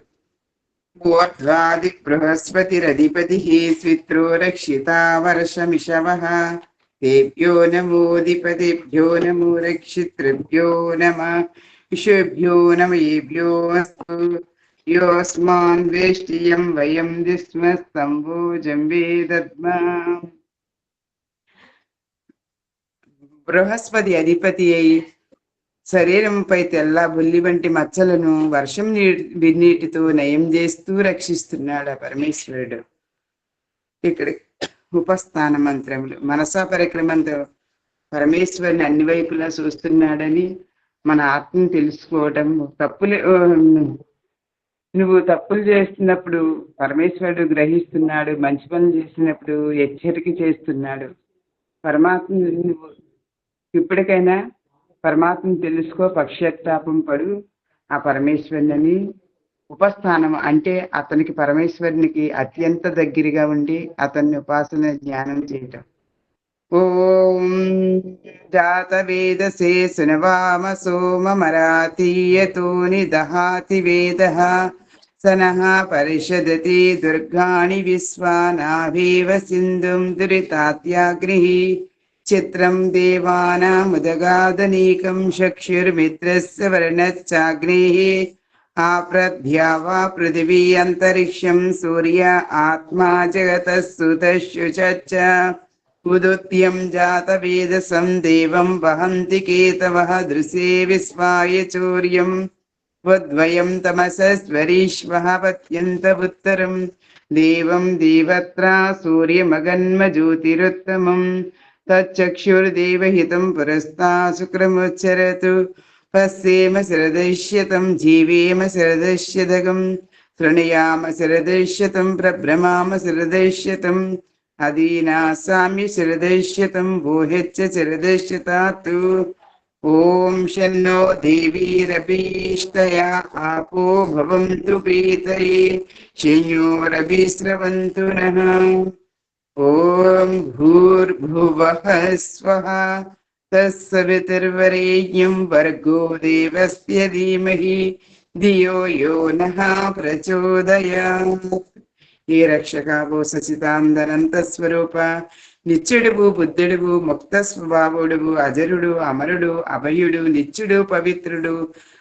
ఊర్ధ్వాదిక్ బృహస్పతిరధిపతి స్విత్రో రక్షితా వర్షమిషవః తేభ్యో నమోధిపతిభ్యో నమో రక్షితృభ్యో నమ ఇషుభ్యో నమ ఏభ్యో అస్తు యోస్మాన్ ద్వేష్టియం వయం దిస్మస్తంభోజం వేదద్మః. బృహస్పతి అధిపతి అయి శరీరంపై తెల్ల బుల్లి వంటి మచ్చలను వర్షం నీటితో నయం చేస్తూ రక్షిస్తున్నాడు ఆ పరమేశ్వరుడు. ఇక్కడ ఉపస్థాన మంత్రములు. మనసా పరిక్రమంతో పరమేశ్వరుని అన్ని వైపులా చూస్తున్నాడని మన ఆత్మను తెలుసుకోవటం. నువ్వు తప్పులు చేస్తున్నప్పుడు పరమేశ్వరుడు గ్రహిస్తున్నాడు, మంచి పనులు చేసినప్పుడు హెచ్చరిక చేస్తున్నాడు. పరమాత్మ నువ్వు ఇప్పటికైనా పరమాత్మను తెలుసుకో, పశ్చాత్తాపం పడు ఆ పరమేశ్వరుని. ఉపస్థానం అంటే అతనికి పరమేశ్వరునికి అత్యంత దగ్గరగా ఉండి అతన్ని ఉపాసన జ్ఞానం చేయటం. ఓం జాతవేదసే సునవామ సోమమరాతీయతో నిదహాతి వేదః సనః పరిషదతి దుర్గాణి విశ్వానాభేవ సింధుం దురితాత్యాగ్నిః చిత్రం దేవానాముదగాదనీకం చక్షుర్మిత్రస్య వర్ణశ్చాగ్నేః ఆప్రద్భ్యావా పృథివీ అంతరిక్షం సూర్య ఆత్మా జగతః సుతశ్చుచ ఉదుత్యం జాతవేదసం దేవం వహంతి కేతవః దృశే విశ్వాయ చౌర్యం వద్వయం తమసస్వరీశ్వః పత్యంతముత్తరం దేవం దేవత్రా సూర్యమగన్మజ్యోతిరుత్తమం తచ్చక్షుర్దేవహితం పురస్తా శుక్రముచ్చరతు పశ్యేమ శరదశ్యతం జీవేమ శరదశ్యదగం శృణుయామ శరదశ్యతం ప్రభ్రమామ శరదశ్యతం అదీనాసామ్య శరదశ్యతం భూహెచ్చ శరదశ్యతాతు ఓం శన్నో దేవీరభీష్టయా ఆపో భవంతు పీతయే శంయోరభిస్రవంతు నః ఓం భూర్భువః స్వః తత్సవితుర్వరేణ్యం భర్గో దేవస్య ధీమహి ధియో యో నః ప్రచోదయాత్. ఏ రక్షకావో సచితాందనంత స్వరూప నిత్యుడువు బుద్ధుడువు ముక్త స్వభావుడువు అజరుడు అమరుడు అభయుడు నిత్యుడు పవిత్రుడు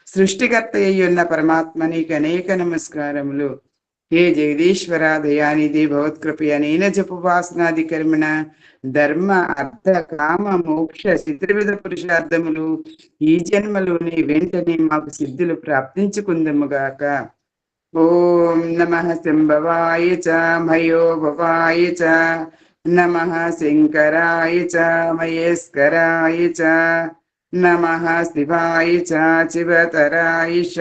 సృష్టికర్త అయ్యున్న పరమాత్మ నీకు అనేక నమస్కారములు. హే జగదీశ్వర దయానిధి భగవత్కృపయనైన జపవాసనాది కర్మణ ధర్మ అర్థ కామ మోక్ష చతుర్విధ పురుషార్థములు ఈ జన్మలోని వెంటనే మాకు సిద్ధులు ప్రాప్తించుకుందముగాక. ఓం నమః శంభవాయ చ మయోభవాయ చ నమః శంకరాయ చ మహేశ్వరాయ చ నమః శివాయ చ శివతరాయ చ.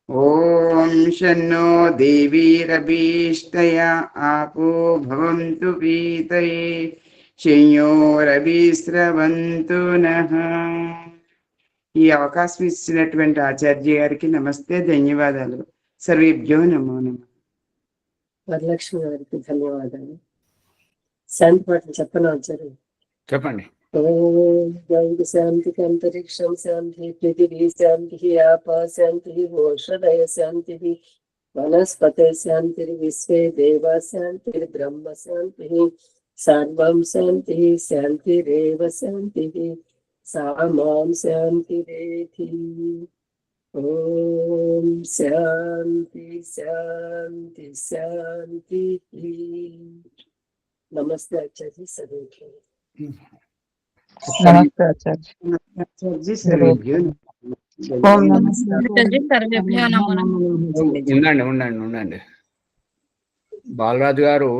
ఓం శన్నో దేవీరభీష్టయా ఆపో భవంతు పీతయే శంయోరభిస్రవంతు నః. ఈ అవకాశం ఇచ్చినటువంటి ఆచార్య గారికి నమస్తే, ధన్యవాదాలు. సర్వేభ్యో నమో నమః. వరలక్ష్మి గారికి ధన్యవాదాలు. శాంతి పాటలు చెప్పను ఆచార్య. చెప్పండి. ఓం శాంతి అంతరిక్షం శాంతి పృథివీ శాంతి ఆప శాంతి ఓషధయ శాంతి వనస్పతే శాంతి విశ్వే దేవ శాంతి బ్రహ్మ శాంతి సర్వం శాంతి శాంతిరేవ శాంతి సామాం శాంతిరేధి. ఓం శాంతి శాంతి శాంతి. నమస్తే ఆచార్య. సర్వేభ్యో నమస్తే ఆచార్య. ఆచార్య సర్వేభ్యో నమః. ఓం నమస్తే. సర్వేభ్యో నమో నమః. ఉండండి ఉండండి ఉండండి. బాలరాజు గారు